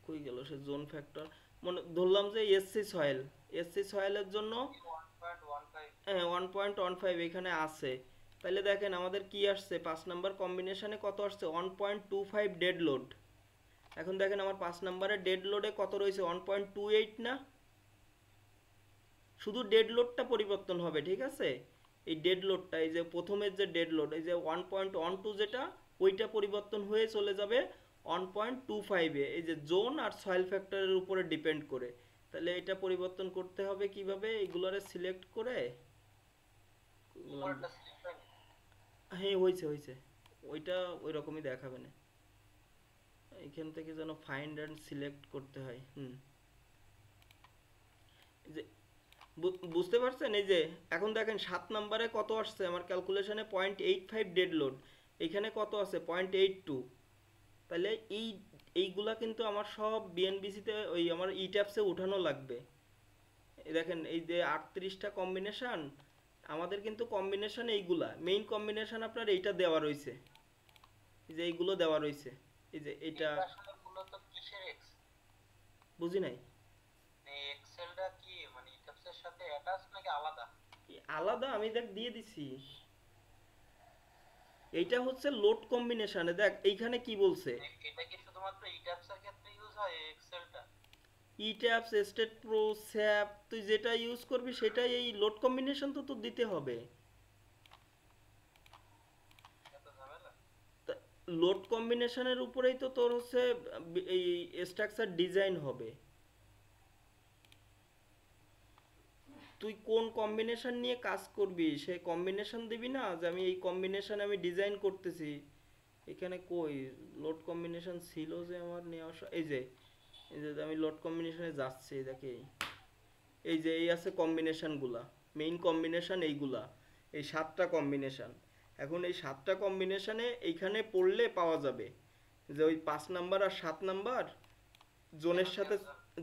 কই গেল সে জোন ফ্যাক্টর, মনে ধরলাম যে এসসি সয়েলের জন্য 1.15। হ্যাঁ 1.15 এখানে আছে। তাহলে দেখেন আমাদের কি আসছে, 5 নাম্বার কম্বিনেশনে কত আসছে, 1.25 ডেড লোড। এখন দেখেন আমার 5 নাম্বারের ডেড লোডে কত রয়েছে, 1.28 না? শুধু ডেড লোডটা পরিবর্তন হবে, ঠিক আছে? এই ডেড লোডটা, এই যে প্রথমের যে ডেড লোড, এই যে 1.12 যেটা, ওইটা পরিবর্তন হয়ে চলে যাবে 1.25-এ, এই যে জোন আর সয়েল ফ্যাক্টরের উপরে ডিপেন্ড করে। তাহলে এটা পরিবর্তন করতে হবে কিভাবে, এগুলোরে সিলেক্ট করে, উপরটা সিলেক্ট হয়নি। হ্যাঁ হয়েছে হয়েছে, ওইটা ওই রকমই দেখাবে না, এখান থেকে যেন ফাইন্ড অ্যান্ড সিলেক্ট করতে হয়। এই যে বুঝতে পারছেন? এই যে এখন দেখেন 7 নাম্বারে কত আসছে আমার ক্যালকুলেশনে, 0.85 ডেড লোড, এখানে কত আছে 0.82। তাহলে এইগুলা কিন্তু আমার সব বিএনবিসিতে ওই আমার ইট্যাপসে উঠানো লাগবে। এই দেখেন এই যে 38টা কম্বিনেশন, আমাদের কিন্তু কম্বিনেশন এইগুলা, মেইন কম্বিনেশন আপনার এইটা দেওয়া রয়েছে, এই যে এইগুলো দেওয়া রয়েছে, এই যে এটা, এটা আসলে মূলত কিসের এক্স? বুঝি নাই। এই এক্সেলটা কি মানে ইটাপসের সাথে অ্যাটাচ নাকি আলাদা? আলাদা, আমি দেখ দিয়ে দিছি, এইটা হচ্ছে লোড কম্বিনেশনে, দেখ এইখানে কি বলছে, এটা কি শুধুমাত্র ইটাপসের ক্ষেত্রে ইউজ হয় এই এক্সেলটা? ইট্যাপস, স্টেট প্রো, স্যাপ, তুই যেটা ইউজ করবি সেটাই এই লোড কম্বিনেশন তো তোর দিতে হবে। এত ঝামেলা? লোড কম্বিনেশনের উপরেই তো তোর হচ্ছে এই স্ট্রাকচার ডিজাইন হবে। তুই কোন কম্বিনেশন নিয়ে কাজ করবি সেই কম্বিনেশন দিবি না, যে আমি এই কম্বিনেশন আমি ডিজাইন করতেছি, এখানে কই লোড কম্বিনেশন ছিল যে আমার নেওয়া এই যে আমি লোড কম্বিনেশনে যাচ্ছি দেখে এই যে এই আছে কম্বিনেশনগুলা মেইন কম্বিনেশন এইগুলা এই 7টা কম্বিনেশন এখন এই 7টা কম্বিনেশনে এইখানে পড়লে পাওয়া যাবে যে ওই 5 নাম্বার আর 7 নাম্বার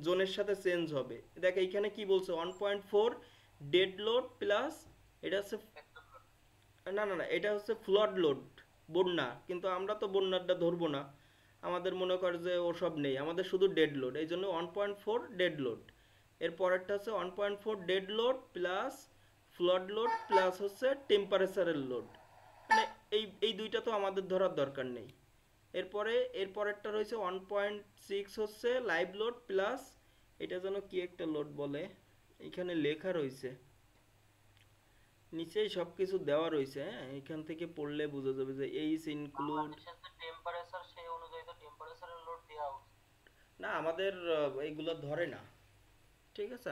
জোনের সাথে চেঞ্জ হবে দেখ এইখানে কি বলছে 1.4 ডেড লোড প্লাস এটা হচ্ছে না না না এটা হচ্ছে ফ্লড লোড বন্যা কিন্তু আমরা তো বন্যাটা ধরবো না আমাদের মনে করে যে ওসব নেই আমাদের শুধু ডেড লোড এই জন্য 1.4 ডেড লোড এর পরেরটা হচ্ছে 1.4 dead load plus flood load plus হচ্ছে টেম্পারেচারের লোড মানে এই দুইটা তো আমাদের ধরার দরকার নেই এর পরেরটা রয়েছে 1.6 হচ্ছে লাইভ লোড প্লাস এটা যেন কি একটা লোড বলে এখানে লেখা রয়েছে নিচেই সবকিছু দেওয়া রয়েছে হ্যাঁ এখান থেকে পড়লে বোঝা যাবে যে এইচ ইনক্লুড টেম্পারেচার সেই অনুযায়ী তো টেম্পারেচারের লোড দেওয়া উচিত না আমাদের এইগুলো ধরে না ঠিক আছে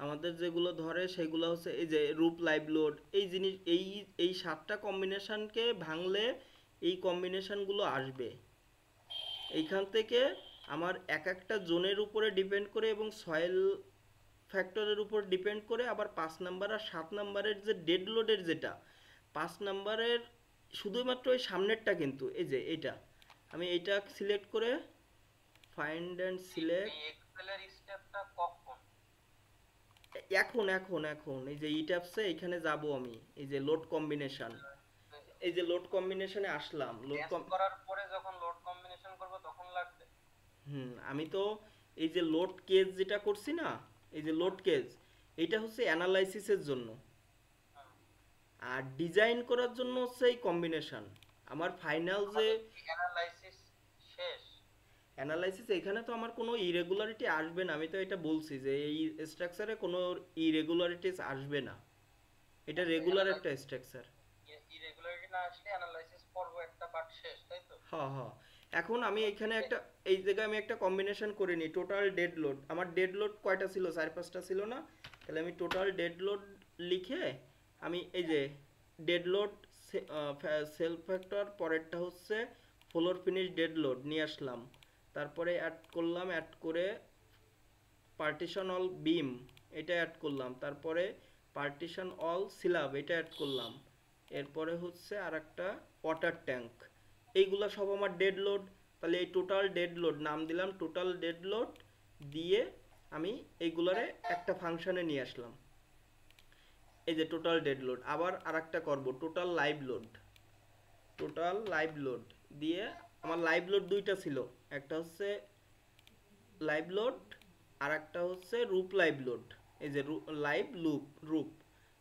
আমাদের যেগুলো ধরে সেগুলো হচ্ছে এই যে রূপ লাইভ লোড এই জিনিস এই 7টা কম্বিনেশনকে ভাঙলে এই কম্বিনেশনগুলো আসবে এইখান থেকে আমার এক একটা জোনের উপরে ডিপেন্ড করে এবং সয়েল ফ্যাক্টরের উপর ডিপেন্ড করে আবার 5 নাম্বার আর 7 নাম্বারের যে ডেড লোডের যেটা 5 নাম্বারের শুধুমাত্র এই সামনেরটা কিন্তু এই যে এটা আমি এইটা সিলেক্ট করে ফাইন্ড অ্যান্ড সিলেক্ট এই এক্সেলের স্টেপটা কখন এখন এই যে ইট্যাপসে এখানে যাব আমি এই যে লোড কম্বিনেশন এই যে লোড কম্বিনেশনে আসলাম করার পরে যখন লোড কম্বিনেশন করব তখন লাগবে আমি তো এই যে লোড কেস যেটা করছি না এই যে লোড কেস এটা হচ্ছে অ্যানালাইসিসের জন্য আর ডিজাইন করার জন্য হচ্ছে এই কম্বিনেশন আমার ফাইনাল যে অ্যানালাইসিস শেষ অ্যানালাইসিস এখানে তো আমার কোনো ইরেগুলারিটি আসবে না আমি তো এটা বলছি যে এই স্ট্রাকচারে কোনো ইরেগুলারিটিস আসবে না এটা রেগুলার একটা স্ট্রাকচার ইরেগুলারিটি না আসলে অ্যানালাইসিস পর্ব একটা পার্ট শেষ তাই তো হ্যাঁ এখন আমি এখানে একটা এই জায়গায় আমি একটা কম্বিনেশন করে নিই টোটাল ডেড লোড আমার ডেড লোড কয়টা ছিল 4-5টা ছিল না তাহলে আমি টোটাল ডেড লোড লিখে আমি এই যে ডেড লোড সেলফ ফ্যাক্টর পরেরটা হচ্ছে ফ্লোর ফিনিশ ডেড লোড নিয়ে আসলাম তারপরে অ্যাড করলাম অ্যাড করে পার্টিশন অল বিম এটা অ্যাড করলাম তারপরে পার্টিশন অল স্ল্যাব এটা অ্যাড করলাম এরপরে হচ্ছে আর একটা ওয়াটার ট্যাঙ্ক এইগুলা সব আমার ডেড লোড তাহলে এই টোটাল ডেড লোড নাম দিলাম টোটাল ডেড লোড দিয়ে আমি এইগুলারে একটা ফাংশনে নিয়ে আসলাম এই যে টোটাল ডেড লোড আবার আরেকটা করব টোটাল লাইভ লোড দিয়ে আমার লাইভ লোড দুইটা ছিল একটা হচ্ছে লাইভ লোড আর একটা হচ্ছে রূপ লাইভ লোড এই যে লাইভ রূপ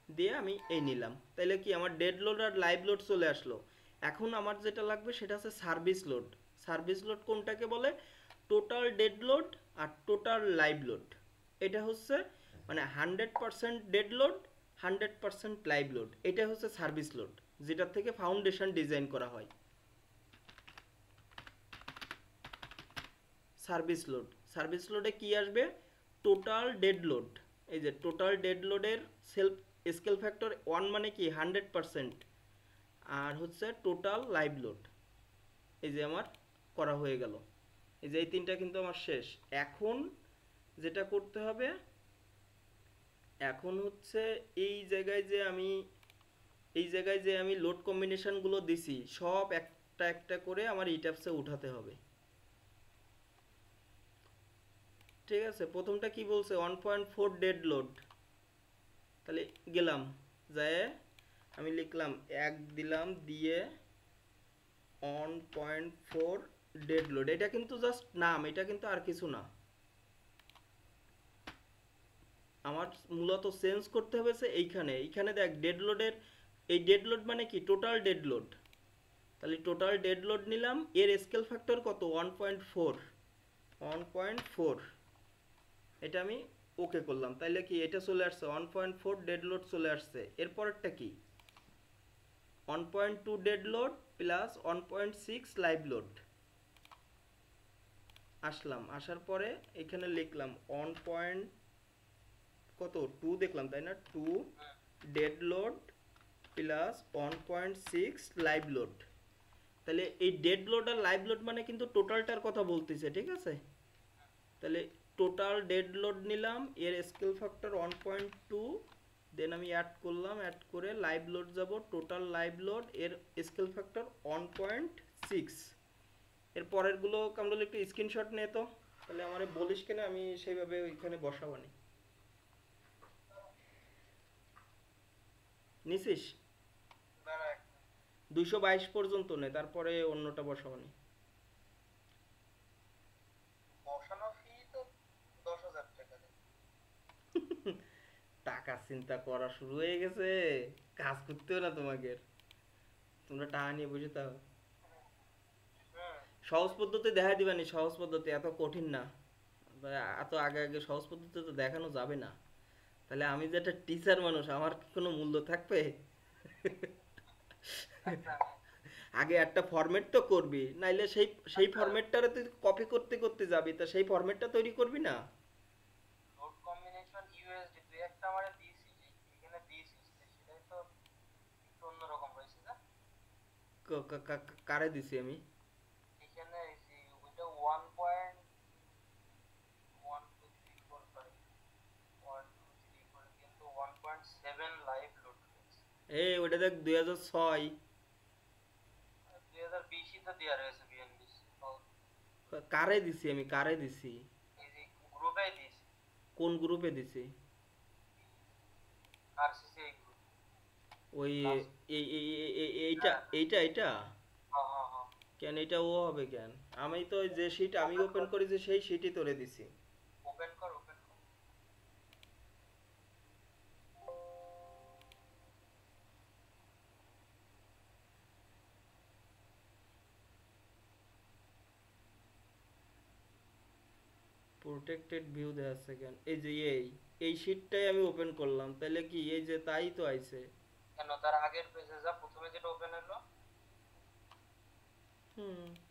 দিয়ে আমি এই নিলাম তাইলে কি আমার ডেড লোড আর লাইভ লোড চলে আসলো এখন আমার যেটা লাগবে সেটা হচ্ছে সার্ভিস লোড কোনটাকে বলে টোটাল ডেড লোড আর টোটাল লাইভ লোড এটা হচ্ছে মানে 100% ডেড লোড 100% লাইভ লোড এটা হচ্ছে সার্ভিস লোড যেটা থেকে ফাউন্ডেশন ডিজাইন করা হয় সার্ভিস লোডে কি আসবে টোটাল ডেড লোড এই যে টোটাল ডেড লোডের সেলফ স্কেল ফ্যাক্টর 1 মানে কি 100% আর হচ্ছে টোটাল লাইভ লোড এই যে আমার করা হয়ে গেল এই যে এই তিনটা কিন্তু আমার শেষ এখন যেটা করতে হবে এখন হচ্ছে এই জায়গায় যে আমি লোড কম্বিনেশনগুলো দিছি সব একটা একটা করে আমার ইট্যাপসে উঠাতে হবে ঠিক আছে প্রথমটা কি বলছে 1.4 ডেড লোড তাহলে গেলাম যায় আমি লিখলাম 1 দিলাম দিয়ে 1.4 ডেড লোড এটা কিন্তু জাস্ট নাম এটা কিন্তু আর কিছু না আমার মূলত চেঞ্জ করতে হবে এইখানে দেখ ডেড লোডের এই ডেড লোড মানে কি টোটাল ডেড লোড তাহলে টোটাল ডেড লোড নিলাম এর স্কেল ফ্যাক্টর কত 1.4 এটা আমি ওকে করলাম তাইলে কি এটা চলে আসছে 1.4 ডেড লোড চলে আসছে এরপরটা কি 1.2 dead load plus 1.6 live load আসার পরে এখানে লিখলাম 2 দেখলাম তাই না 2 dead load plus 1.6 live load তাহলে এই ডেড লোড আর লাইভ লোড মানে কিন্তু টোটালটার কথা বলতেছে, ঠিক আছে? তাহলে টোটাল ডেড লোড নিলাম, এর স্কেল ফ্যাক্টর 1.2, দেন আমি অ্যাড করলাম, অ্যাড করে লাইভ লোড যাব, টোটাল লাইভ লোড এর স্কেল ফ্যাক্টর 1.6। এর পরেরগুলো কামরুল একটু স্ক্রিনশট নে তো, তাহলে আমারে বলিস কেন, আমি সেইভাবে ওইখানে বসাবানি। নিছিস? দাঁড়া 222 পর্যন্ত নে, তারপরে অন্যটা বসাবানি। বসানো ফি তো 10,000 টাকা দেয়। টাকা চিন্তা করা শুরু হয়ে গেছে, কাজ করতেও না তোমাকে, তোমরা টাকা নিয়ে বসে থাকো। হুম সহজ পদ্ধতি দেখা দিবানি, সহজ পদ্ধতি, এত কঠিন না। বা এত আগে আগে সহজ পদ্ধতি তো দেখানো যাবে না, তাহলে আমি যে একটা টিচার মানুষ, আমার কি কোনো মূল্য থাকবে? আচ্ছা আগে একটা ফরম্যাট তো করবি, নাইলে সেই সেই ফরম্যাটটারে তুই কপি করতে করতে যাবি, তা সেই ফরম্যাটটা তৈরি করবি না। লোড কম্বিনেশন ইউএসডি তুই একটা আমারে দিয়েছিস, এখানে দিয়েছিস সেটাই তো একটু অন্যরকম হয়েছে না? কারে দিছি আমি? এখানে এই যে ওইটা 1.1234 কিন্তু 1.7 লাইভ লোড হয়েছে। এই ওটা দেখ 2006। 2020 তো দেওয়া রয়েছে বিএনবি। কারে দিছি আমি, কারে দিছি? এই যে গ্রুপে দিয়েছি, কোন গ্রুপে দিছি? RCC group. ওই Last- এইটা এইটা এইটা হ্যাঁ হ্যাঁ হ্যাঁ কেন এটা ও হবে কেন? আমি তো ওই যে শিট আমি ওপেন করেছি সেই শিটই তোরে দিছি। ওপেন কর ওপেন কর। প্রোটেক্টেড ভিউ দেওয়া আছে কেন? এই যে এই শিটটাই আমি ওপেন করলাম, তাহলে কি এই যে তাই তো আইছে। কেন তার আগের পেজে যা, প্রথমে যেটা ওপেন হলো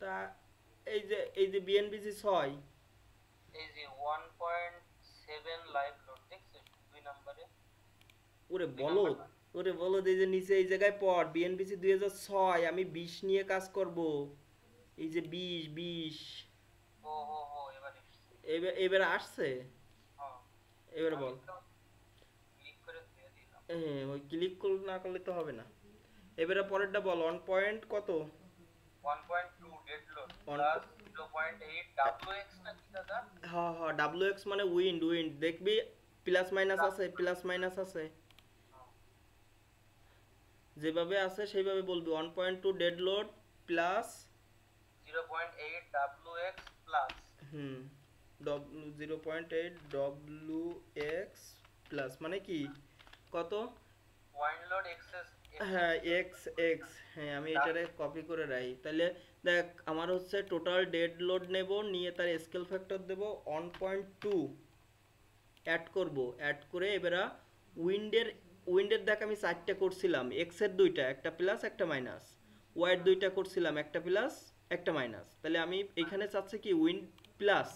তা এই যে বিএনবিসি 6। এই যে 1.7 লাইভ লোড দেখছিস 2 নম্বরে? ওরে দুই বলদ, নাম্বার। ওরে বলদ, এই যে নিচে এই জায়গায় পড় বিএনবিসি 2006, আমি 20 নিয়ে কাজ করব। এই যে 20 ও হো হো এবার এসেছে। এবার এবার আসছে। হ্যাঁ এবার আমি বল। তো ক্লিক করে দিয়ে দিলাম। হ্যাঁ, ওই ক্লিক না করলে তো হবে না। এবারে পরেরটা বল, 1 পয়েন্ট কত? 1.2 dead load One plus 0.8 WX না কি দাদা? হ্যাঁ হ্যাঁ, ডাব্লিউ এক্স মানে উইন্ড, উইন্ড দেখবি প্লাস মাইনাস আছে, প্লাস মাইনাস আছে, যেভাবে আছে সেইভাবে বলবি। 1.2 dead load plus 0.8 WX plus hmm 0.8 W X plus মানে কি কত? ওয়াইন লোড এক্সেস। হ্যাঁ এক্স এক্স, হ্যাঁ আমি এটারে কপি করে রাখি। তাহলে দেখ আমার হচ্ছে টোটাল ডেড লোড নেব, নিয়ে তার স্কেল ফ্যাক্টর দেব 1.2, অ্যাড করব, অ্যাড করে এবারে উইন্ডের দেখ আমি 4টা করছিলাম, এক্স এর 2টা, একটা প্লাস একটা মাইনাস, ওয়াই এর 2টা করছিলাম, একটা প্লাস একটা মাইনাস। তাহলে আমি এখানে চাচ্ছি কি উইন্ড প্লাস,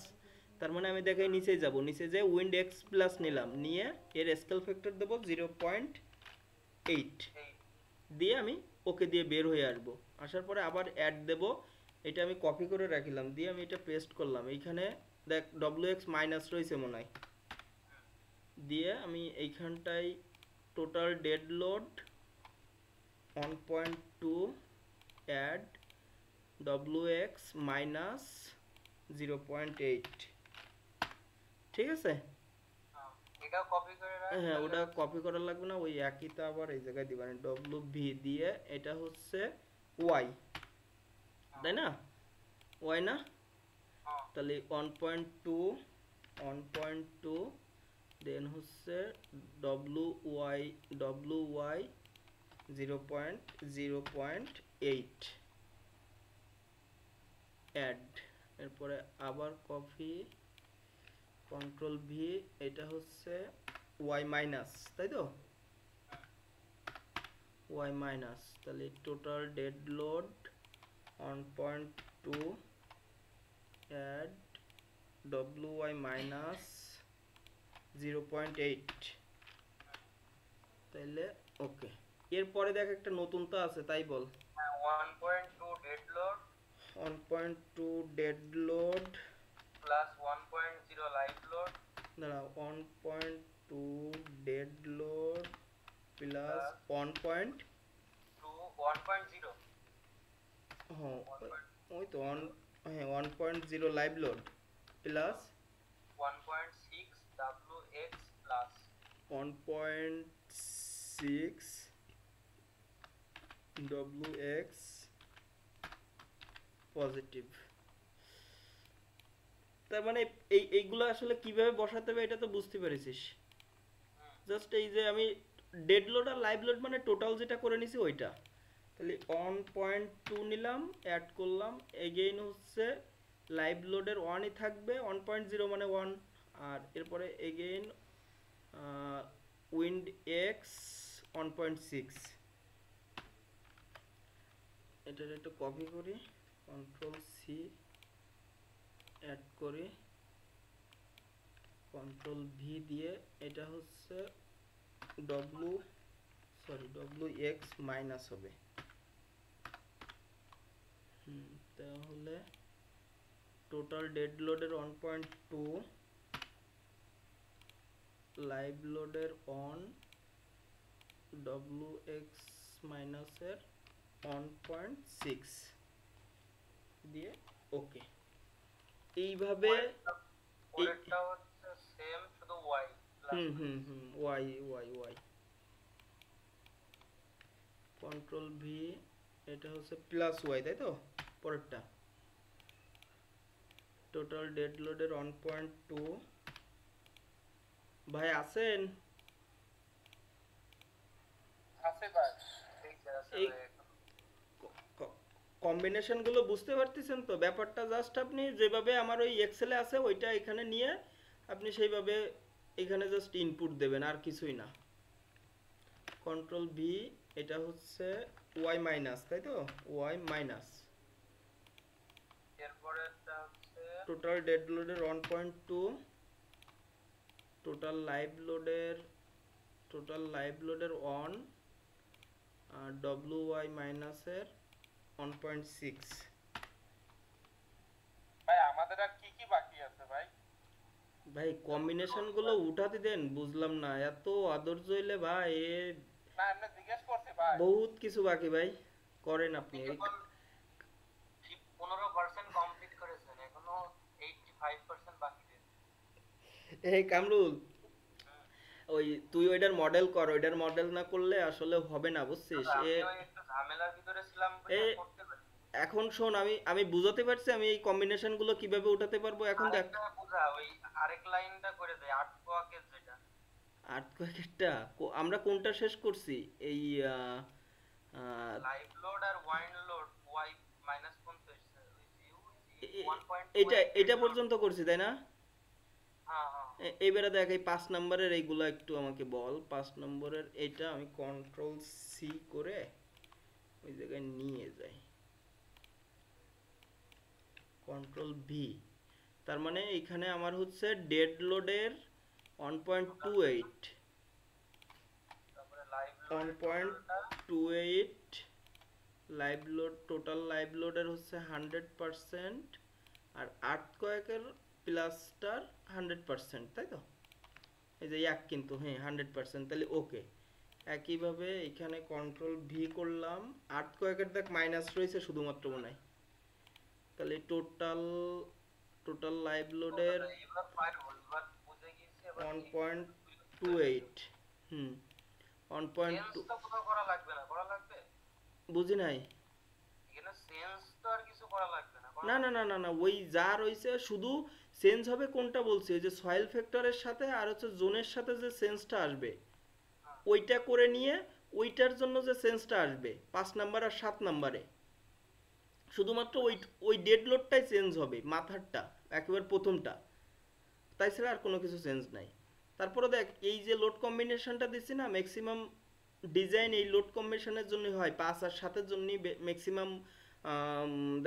তার মানে আমি দেখাই নিচে যাব, নিচে যে উইন্ড এক্স প্লাস নিলাম, নিয়ে এর স্কেল ফ্যাক্টর দেব 0.8, দিয়ে আমি ওকে দিয়ে বের হয়ে আসবো। আসার পরে আবার অ্যাড দেব, এটা আমি কপি করে রাখিলাম, দিয়ে আমি এটা পেস্ট করলাম এইখানে। দেখ ডব্লিউ এক্স মাইনাস রয়েছে মনে হয়, দিয়ে আমি এইখানটায় total dead load 1.2 add W X minus 0.8, ঠিক আছে? এটাও কপি করে রাখ। হ্যাঁ ওটা কপি করা লাগবে না, ওই একইটা আবার এই জায়গায় দিবেন, ডব্লিউ ভি দিয়ে এটা হচ্ছে ওয়াই, তাই না? ওয়াই না? হ্যাঁ তাহলে 1.2 দেন হচ্ছে ডব্লিউ ওয়াই 0.8 অ্যাড, এরপরে আবার কপি, কন্ট্রোল ভি, এটা হচ্ছে ওয়াই মাইনাস, তাই তো? ওয়াই মাইনাস, তাহলে total dead load 1.2 add W Y minus 0.8, তাইলে ওকে। এরপরে দেখ একটা নতুনটা আছে, তাই বল। 1.2 dead load 1.2 dead load plus 1.0 live load দাঁড়াও 1.2 ডেড লোড প্লাস plus 1.0 হ্যাঁ 1.0 ওই তো হ্যাঁ 1.0 live load plus 1.6 WX plus 1.6 WX positive. তার মানে এইগুলো আসলে কিভাবে বসাতে হবে এটা তো বুঝতে পেরেছিস। জাস্ট এই যে আমি ডেড লোড আর লাইভ লোড মানে টোটাল যেটা করে নিছি ওইটা, তাহলে 1.2 নিলাম, অ্যাড করলাম, এগেইন হচ্ছে লাইভ লোডের 1ই থাকবে, 1.0 মানে 1, আর এরপরে এগেইন উইন্ড এক্স 1.6। এটার একটু কপি করি, কন্ট্রোল সি, অ্যাড করি, কন্ট্রোল ভি দিয়ে এটা হচ্ছে ডব্লিউ এক্স মাইনাস হবে। তাহলে টোটাল ডেড লোডের 1.2, লাইভ লোডের অন, ডব্লিউ এক্স মাইনাসের 1.6 দিয়ে ওকে। এইভাবে পরেরটা হচ্ছে সেম শুধু y plus Y control V, এটা হচ্ছে প্লাস ওয়াই, তাই তো পরেরটা টোটাল ডেড লোডের 1.2। ভাই আছেন? আছে ভাই। এই কম্বিনেশন গুলো বুঝতে পারতেছেন তো? ব্যাপারটা জাস্ট আপনি যেভাবে আমার ওই এক্সেলে আছে ওইটা এখানে নিয়ে আপনি সেইভাবে এখানে জাস্ট ইনপুট দেবেন, আর কিছুই না। কন্ট্রোল ভি, এটা হচ্ছে ওয়াই মাইনাস, তাই তো ওয়াই মাইনাস, এরপরেরটা হচ্ছে টোটাল ডেড লোডের 1.2, টোটাল লাইভ লোডের 1, আর ডব্লিউ ওয়াই মাইনাসের 1.6। ভাই আমাদের আর কি কি বাকি আছে ভাই? ভাই কম্বিনেশন গুলো উঠাতে দেন, বুঝলাম না, এত আদর্য হইলে ভাই না এমনি জিজ্ঞেস করছি ভাই। বহুত কিছু বাকি ভাই, করেন আপনি। 15% কমপ্লিট করেছেন, এখনো 85% বাকি রয়েছে। এই কামরুল, ওই তুই ওইটার মডেল কর, ওইটার মডেল না করলে আসলে হবে না, বুঝছিস? আমি ওই একটু ঝামেলার ভিতরে ছিলাম বলে করতে পারি। এখন শোন, আমি বুঝাতে পারছি আমি এই কম্বিনেশন গুলো কিভাবে উঠাতে পারবো। এখন দেখ আরেকটা বুঝা, ওই আরেক লাইনটা করে দেয় 8 কোয়াকের যেটা আট কয়েকটা আমরা কোনটা শেষ করছি? এই লাইভ লোড আর ওয়াইন্ড লোড y মাইনাস কোন তো এসছে ওই জিও 1.2 এটা পর্যন্ত করছি, তাই না? হ্যাঁ হ্যাঁ এইবারে দেখ এই 5 নম্বরের এইগুলো একটু আমাকে বল। 5 নম্বরের এইটা আমি কন্ট্রোল সি করে ওই জায়গায় নিয়ে যাই, কন্ট্রোল ভি। তার মানে এখানে আমার হচ্ছে ডেড লোডের 1.28, তারপরে live load 1.28 live load, total live লোডের হচ্ছে 100%, আর আট কয়েকের প্লাসটার 100%, তাই তো? এই যে এক কিন্তু হ্যাঁ 100%, তাহলে ওকে। একইভাবে এখানে কন্ট্রোল ভি করলাম, আট কয়েকের দেখ মাইনাস রয়েছে শুধুমাত্র মনে হয়, তাহলে টোটাল লাইভ লোডের এবার পারবো, এবার বুঝে গেছি। এবার 1.28 1.2 সেন্স তো কোথাও করা লাগবে না, করা লাগবে? বুঝি নাই। এখানে সেন্স তো আর কিছু করা লাগবে না, না না না না না, ওই যা রয়েছে শুধু চেঞ্জ হবে কোনটা বলছি, ওই যে সয়েল ফ্যাক্টরের সাথে আর হচ্ছে জোনের সাথে যে চেঞ্জটা আসবে ওইটা করে নিয়ে ওইটার জন্য যে চেঞ্জটা আসবে 5 নাম্বার আর 7 নাম্বারে শুধুমাত্র ওই ডেড লোডটাই চেঞ্জ হবে, মাথারটা একেবারে প্রথমটা, তাই ছাড়া আর কোনো কিছু চেঞ্জ নাই। তারপরে দেখ এই যে লোড কম্বিনেশনটা দিচ্ছি না, ম্যাক্সিমাম ডিজাইন এই লোড কম্বিনেশনের জন্যই হয়, 5 আর 7-এর জন্যই ম্যাক্সিমাম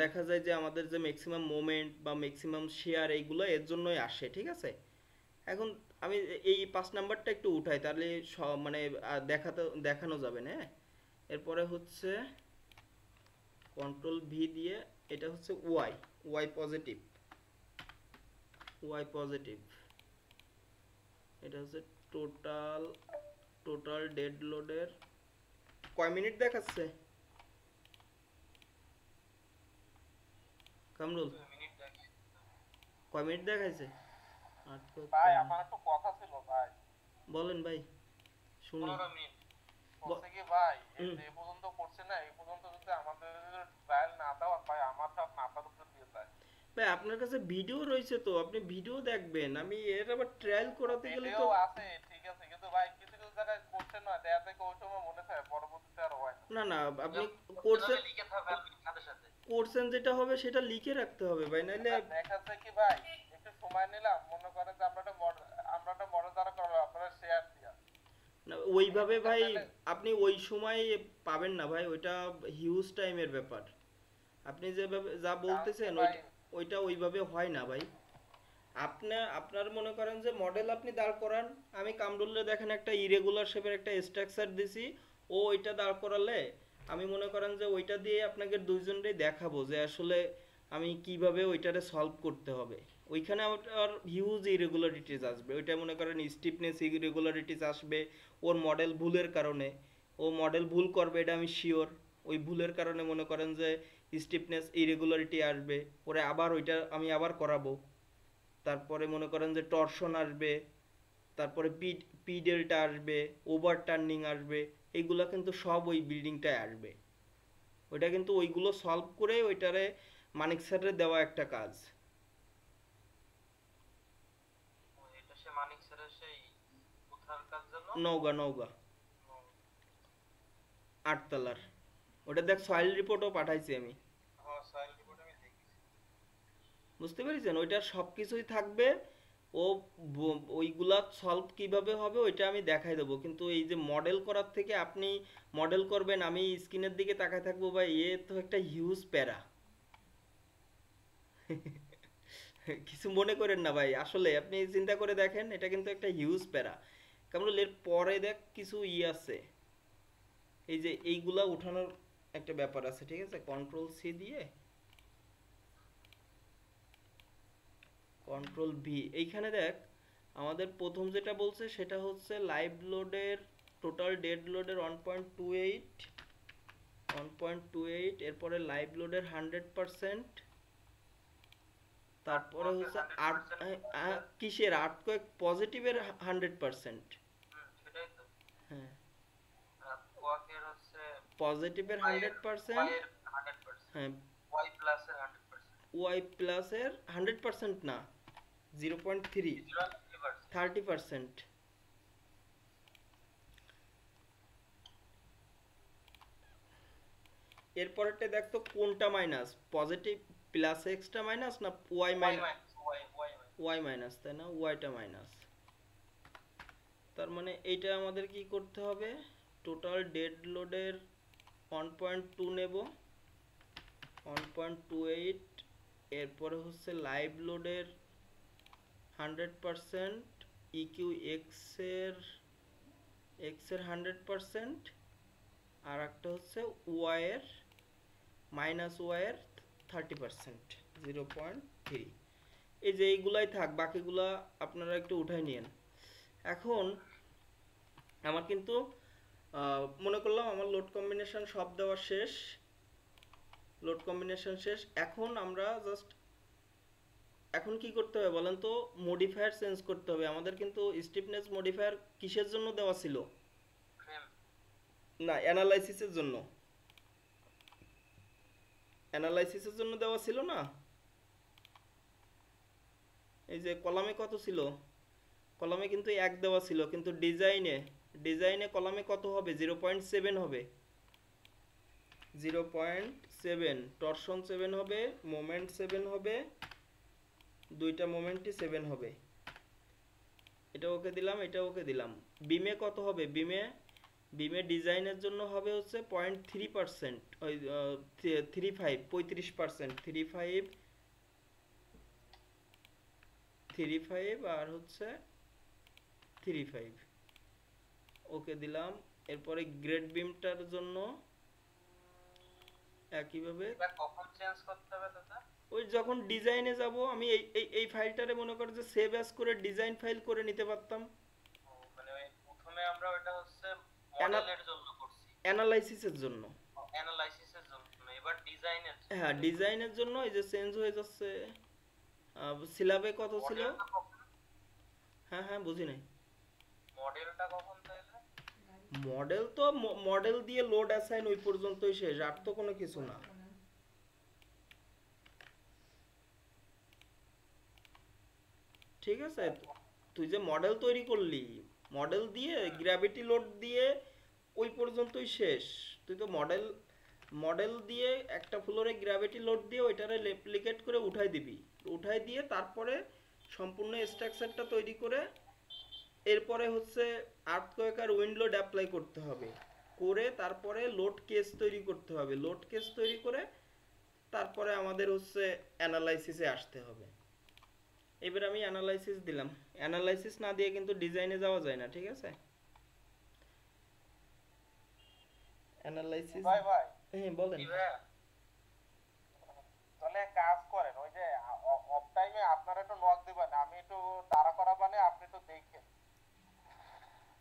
দেখা যায় যে আমাদের যে ম্যাক্সিমাম মোমেন্ট বা ম্যাক্সিমাম শেয়ার এইগুলো এর জন্যই আসে, ঠিক আছে? এখন আমি এই 5 নাম্বারটা একটু উঠাই, তাহলে মানে দেখানো যাবে না। এরপরে হচ্ছে কন্ট্রোল ভি দিয়ে এটা হচ্ছে Y, Y positive, Y positive. এটা হচ্ছে টোটাল, টোটাল ডেড লোডের কয় মিনিট দেখাচ্ছে কামরুল? 2 মিনিট দেখি। কয় মিনিট দেখাইছে? ভাই আমার একটু কথা ছিল ভাই। বলেন ভাই, শুনি। 15 মিনিট। বলছে কি ভাই এই হুম। যে এই পর্যন্ত করছে না, এই পর্যন্ত যদি আমাদের ট্রায়াল না দেওয়া ভাই আমার সব মাথার উপর দিয়ে যায়। ভাই আপনার কাছে ভিডিও রয়েছে তো, আপনি ভিডিও দেখবেন। আমি এর আবার ট্রায়াল করাতে গেলে ভিডিও তো আছে ঠিক আছে, কিন্তু ভাই কিছু কিছু জায়গায় করছে না, দেখা যায় ওই সময় মনে থাকে, পরবর্তীতে আর হয় না। না না, আপনি করতে করছেন, হলে লিখে থাকবে সাথে সাথে। করছেন যেটা হবে সেটা লিখে রাখতে হবে ভাই, নাইলে আর দেখা যায় কি ভাই একটু সময় নিলাম, মনে করেন যে আমরা একটা মডেল দ্বারা করলাম আপনারা শেয়ার দিয়া, না ওইভাবে কিন্তু ভাই তাহলে আপনি ওই সময় পাবেন না ভাই, ওইটা হিউজ টাইমের ব্যাপার। আপনি যেভাবে যা বলতেছেন ভাই ওইটা, ওইটা ওইভাবে হয় না ভাই। আপনার মনে করেন যে মডেল আপনি দাঁড় করান, আমি কামরুলে দেখেন একটা ইরেগুলার শেপের একটা স্ট্রাকচার দিছি, ও ওইটা দাঁড় করালে আমি মনে করেন যে ওইটা দিয়ে আপনাকে দুইজনেরই দেখাবো যে আসলে আমি কিভাবে ওইটারে সলভ করতে হবে। ওইখানে আর হিউজ ইরেগুলারিটিস আসবে, ওইটা মনে করেন স্টিফনেস ইরেগুলারিটিস আসবে ওর মডেল ভুলের কারণে। ও মডেল ভুল করবে এটা আমি শিওর। ওই ভুলের কারণে মনে করেন যে স্টিফনেস ইরেগুলারিটি আসবে, ওরে আবার ওইটা আমি আবার করাবো। তারপরে মনে করেন যে টরশন আসবে, তারপরে পি পি ডেল্টা আসবে, ওভার টার্নিং আসবে, এইগুলা কিন্তু সব ওই বিল্ডিংটায় আসবে। ওইটা কিন্তু ওইগুলো সলভ করে ওইটারে মানিক স্যারের দেওয়া একটা কাজ। এটা সে মানিক স্যারের সেই উদ্ধার কাজ জন্য নওগা, নওগা আটতলার। ওটা দেখ সয়েল রিপোর্টও পাঠাইছি আমি। হ্যাঁ সাইল রিপোর্ট আমি দেখেছি। বুঝতে পেরেছেন? ওইটার সব কিছুই থাকবে। ও ওইগুলা সলভ কিভাবে হবে ওইটা আমি দেখাই দেবো, কিন্তু এই যে মডেল করার থেকে আপনি মডেল করবেন আমি স্ক্রিনের দিকে তাকায় থাকবো ভাই, এ তো একটা হিউজ প্যারা। কিছু মনে করেন না ভাই, আসলে আপনি চিন্তা করে দেখেন এটা কিন্তু একটা হিউজ প্যারা। কারণ এর পরে দেখ কিছু আছে, এই যে এইগুলা উঠানোর একটা ব্যাপার আছে, ঠিক আছে? কন্ট্রোল সি দিয়ে কন্ট্রোল ভি, এইখানে দেখ আমাদের প্রথম যেটা বলছে সেটা হচ্ছে লাইভ লোডের টোটাল ডেড লোডের 1.28, 1.28, এরপরে লাইভ লোডের 100%, তারপরে হচ্ছে কিসের আর্থকোয়েক পজিটিভের 100%। সেটাই তো। হ্যাঁ, কোয়াকের হচ্ছে পজিটিভের Y এর 100%। 100%, হ্যাঁ, ওয়াই প্লাস এর 100%, ওয়াই প্লাসের 100% না, 0.3, 0.3%। 30%। এরপরেরটা দেখ তো কোনটা মাইনাস, পজিটিভ প্লাস এক্সটা মাইনাস না Y Y minus? Minus Y Y minus. Y minus, তাই না? ওয়াইটা মাইনাস। তার মানে এইটা আমাদের কি করতে হবে, টোটাল ডেড লোডের 1.2 নেব, 1.28, এরপরে হচ্ছে লাইভ লোডের 100%, ইকিউ এক্সের 100%, আর একটা হচ্ছে ওয়াইয়ের মাইনাস ওয়াইয়ের 30%, 0.3। এই যে এইগুলাই থাক, বাকিগুলা আপনারা একটু উঠাই নিয়েন। এখন আমার কিন্তু মনে করলাম আমার লোড কম্বিনেশন সব দেওয়া শেষ, লোড কম্বিনেশন শেষ। এখন আমরা জাস্ট এখন কি করতে হবে বলেন তো, মডিফায়ার চেঞ্জ করতে হবে আমাদের। কিন্তু স্টিফনেস মডিফায়ার কিসের জন্য দেওয়া ছিল? ফ্রেম না, অ্যানালাইসিসের জন্য, অ্যানালাইসিসের জন্য দেওয়া ছিল না? এই যে কলামে কত ছিল, কলামে কিন্তু 1 দেওয়া ছিল, কিন্তু ডিজাইনে কলামে কত হবে? 0.7 হবে, 0.7, টরশন 7 হবে, মোমেন্ট 7 হবে, দুইটা মোমেন্টই 7 হবে। এটা ওকে দিলাম, এটা ওকে দিলাম। বিমে কত হবে? বিমে ডিজাইনের জন্য হবে হচ্ছে 0.3%, ওই 35, 35 আর হচ্ছে 35 ওকে দিলাম। এরপরে গ্রেড বিমটার জন্য একইভাবে এটা কখন চেঞ্জ করতে হবে দাদা? ওই যখন ডিজাইনে যাব আমি এই ফাইলটারে মনে করো যে সেভ অ্যাজ করে ডিজাইন ফাইল করে নিতে পারতাম। মানে ওই প্রথমে আমরা ওটা হচ্ছে মডেলের জন্য করছি, অ্যানালাইসিসের জন্য। অ্যানালাইসিসের জন্য, এবার ডিজাইনের হ্যাঁ, ডিজাইনের জন্য এই যে চেঞ্জ হয়ে যাচ্ছে। সিলাবে কত ছিল? মডেলটা কখন, হ্যাঁ হ্যাঁ, বুঝি নাই। মডেলটা কখন তাইলে? মডেল তো মডেল দিয়ে লোড অ্যাসাইন ওই পর্যন্তই শেষ, আর তো কোনো কিছু না। ঠিক আছে, তুই যে মডেল তৈরি করলি, মডেল দিয়ে গ্র্যাভিটি লোড দিয়ে ওই পর্যন্তই শেষ। তুই তো মডেল মডেল দিয়ে একটা ফ্লোরে গ্র্যাভিটি লোড দিয়ে ওইটারে রেপ্লিকেট করে উঠাই দিবি। উঠাই দিয়ে তারপরে সম্পূর্ণ স্ট্রাকচারটা তৈরি করে এরপরে হচ্ছে আর্থকোয়েক আর উইন্ড লোড অ্যাপ্লাই করতে হবে। করে তারপরে লোড কেস তৈরি করতে হবে। লোড কেস তৈরি করে তারপরে আমাদের হচ্ছে অ্যানালাইসিসে আসতে হবে। এবার আমি অ্যানালাইসিস দিলাম। অ্যানালাইসিস না দিয়ে কিন্তু ডিজাইনে যাওয়া যায় না, ঠিক আছে? অ্যানালাইসিস। ভাই ভাই হ্যাঁ বলেন। কি ভাইয়া? তাহলে এক কাজ করেন, ওই যে অফ টাইমে আপনারা একটু নক দিবেন, আমি একটু তাড়া করা মানে আপনি একটু দেখেন।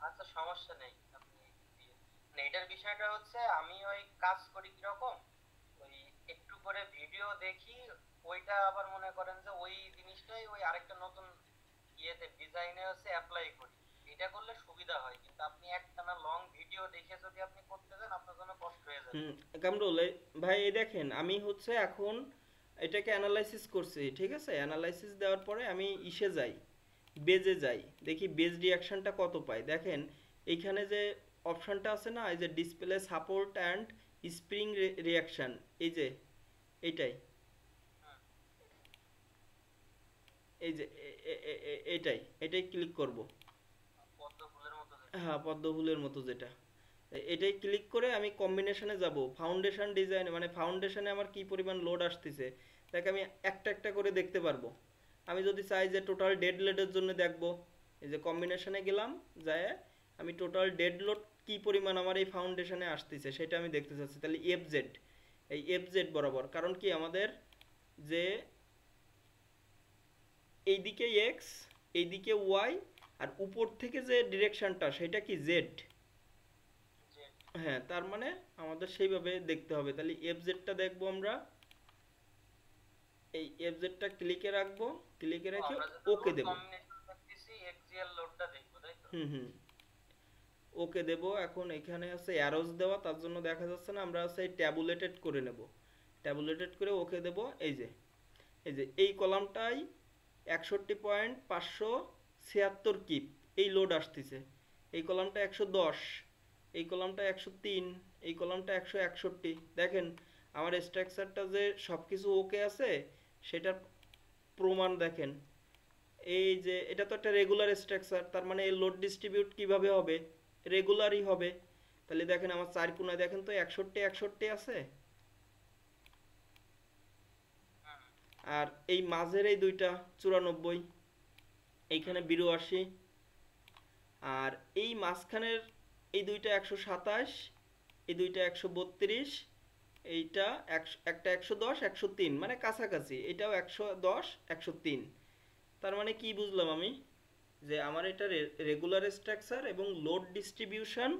আচ্ছা সমস্যা নেই, আপনি দিয়ে মানে এটার বিষয়টা হচ্ছে আমি ওই কাজ করি কিরকম, ওই একটু করে ভিডিও দেখি, ওইটা আবার মনে করেন যে ওই জিনিসটাই ওই আরেকটা নতুন ইয়েতে ডিজাইনে হচ্ছে অ্যাপ্লাই করি। এটা করলে সুবিধা হয়, কিন্তু আপনি একটানা লং ভিডিও দেখে যদি আপনি করতে যান আপনার জন্য কষ্ট হয়ে যাবে। কামরুল ভাই, এই দেখেন আমি হচ্ছে এখন এটাকে অ্যানালাইসিস করছি, ঠিক আছে? অ্যানালাইসিস দেওয়ার পরে আমি ইসে যাই, বেজে যাই, দেখি বেজ রিয়াকশনটা কত পাই। দেখেন এইখানে যে অপশনটা আছে না, এই যে display support and spring reaction, এই যে এইটাই, এই যে এটাই এটাই ক্লিক করব। পদ্ম ফুলের মতো যেটা। হ্যাঁ, পদ্ম ফুলের মতো যেটা, এটাই ক্লিক করে আমি কম্বিনেশনে যাব। ফাউন্ডেশন ডিজাইন মানে ফাউন্ডেশনে আমার কি পরিমাণ লোড আসতেছে তাকে আমি একটা একটা করে দেখতে পারবো। আমি যদি চাই যে টোটাল ডেড লোডের জন্য দেখব, এই যে কম্বিনেশনে গেলাম, যায় আমি টোটাল ডেড লোড কি পরিমাণ আমার এই ফাউন্ডেশনে আসতেছে সেটা আমি দেখতে চাচ্ছি। তাহলে এফজেড, এই এফজেড বরাবর, কারণ কি আমাদের যে এইদিকে এক্স, এইদিকে ওয়াই, আর উপর থেকে যে ডিরেকশনটা সেটা কি জেড। যে হ্যাঁ, তার মানে আমাদের সেইভাবে দেখতে হবে। তাহলে এফজেডটা দেখবো আমরা, এই এফজেডটা ক্লিকে রাখবো, ক্লিকে রেখে আমরা যে ওকে লোড দেব। কম্বিনেশন করতেছি এক্সিএল লোডটা দেখবো তাই তো? হুম হুম, ওকে দেব। এখন এখানে আছে অ্যারোস দেওয়া, তার জন্য দেখা যাচ্ছে না, আমরা আছে ট্যাবুলেটেড করে নেব। ট্যাবুলেটেড করে ওকে দেব। এই যে এই কলামটাই 61.576 কিপ এই লোড আসতেছে। এই কলামটা 110, এই কলামটা 103, এই কলামটা 161। দেখেন আমার স্ট্রাকচারটা যে সব কিছু ওকে আছে সেটার প্রমাণ দেখেন। এই যে এটা তো একটা রেগুলার স্ট্রাকচার, তার মানে এই লোড ডিস্ট্রিবিউট কিভাবে হবে? রেগুলারই হবে। তাহলে দেখেন আমার চার কোণায় দেখেন তো 61 61 আছে, হুম। আর এই মাঝের এই দুইটা 94, এইখানে 82, আর এই মাঝখানের এই দুইটা 127, এই দুইটা 132, এইটা একটা 110 103, মানে কাছাকাছি, এটাও 110 103। তার মানে কি বুঝলাম আমি, যে আমার এটা রেগুলার স্ট্রাকচার এবং লোড ডিস্ট্রিবিউশন,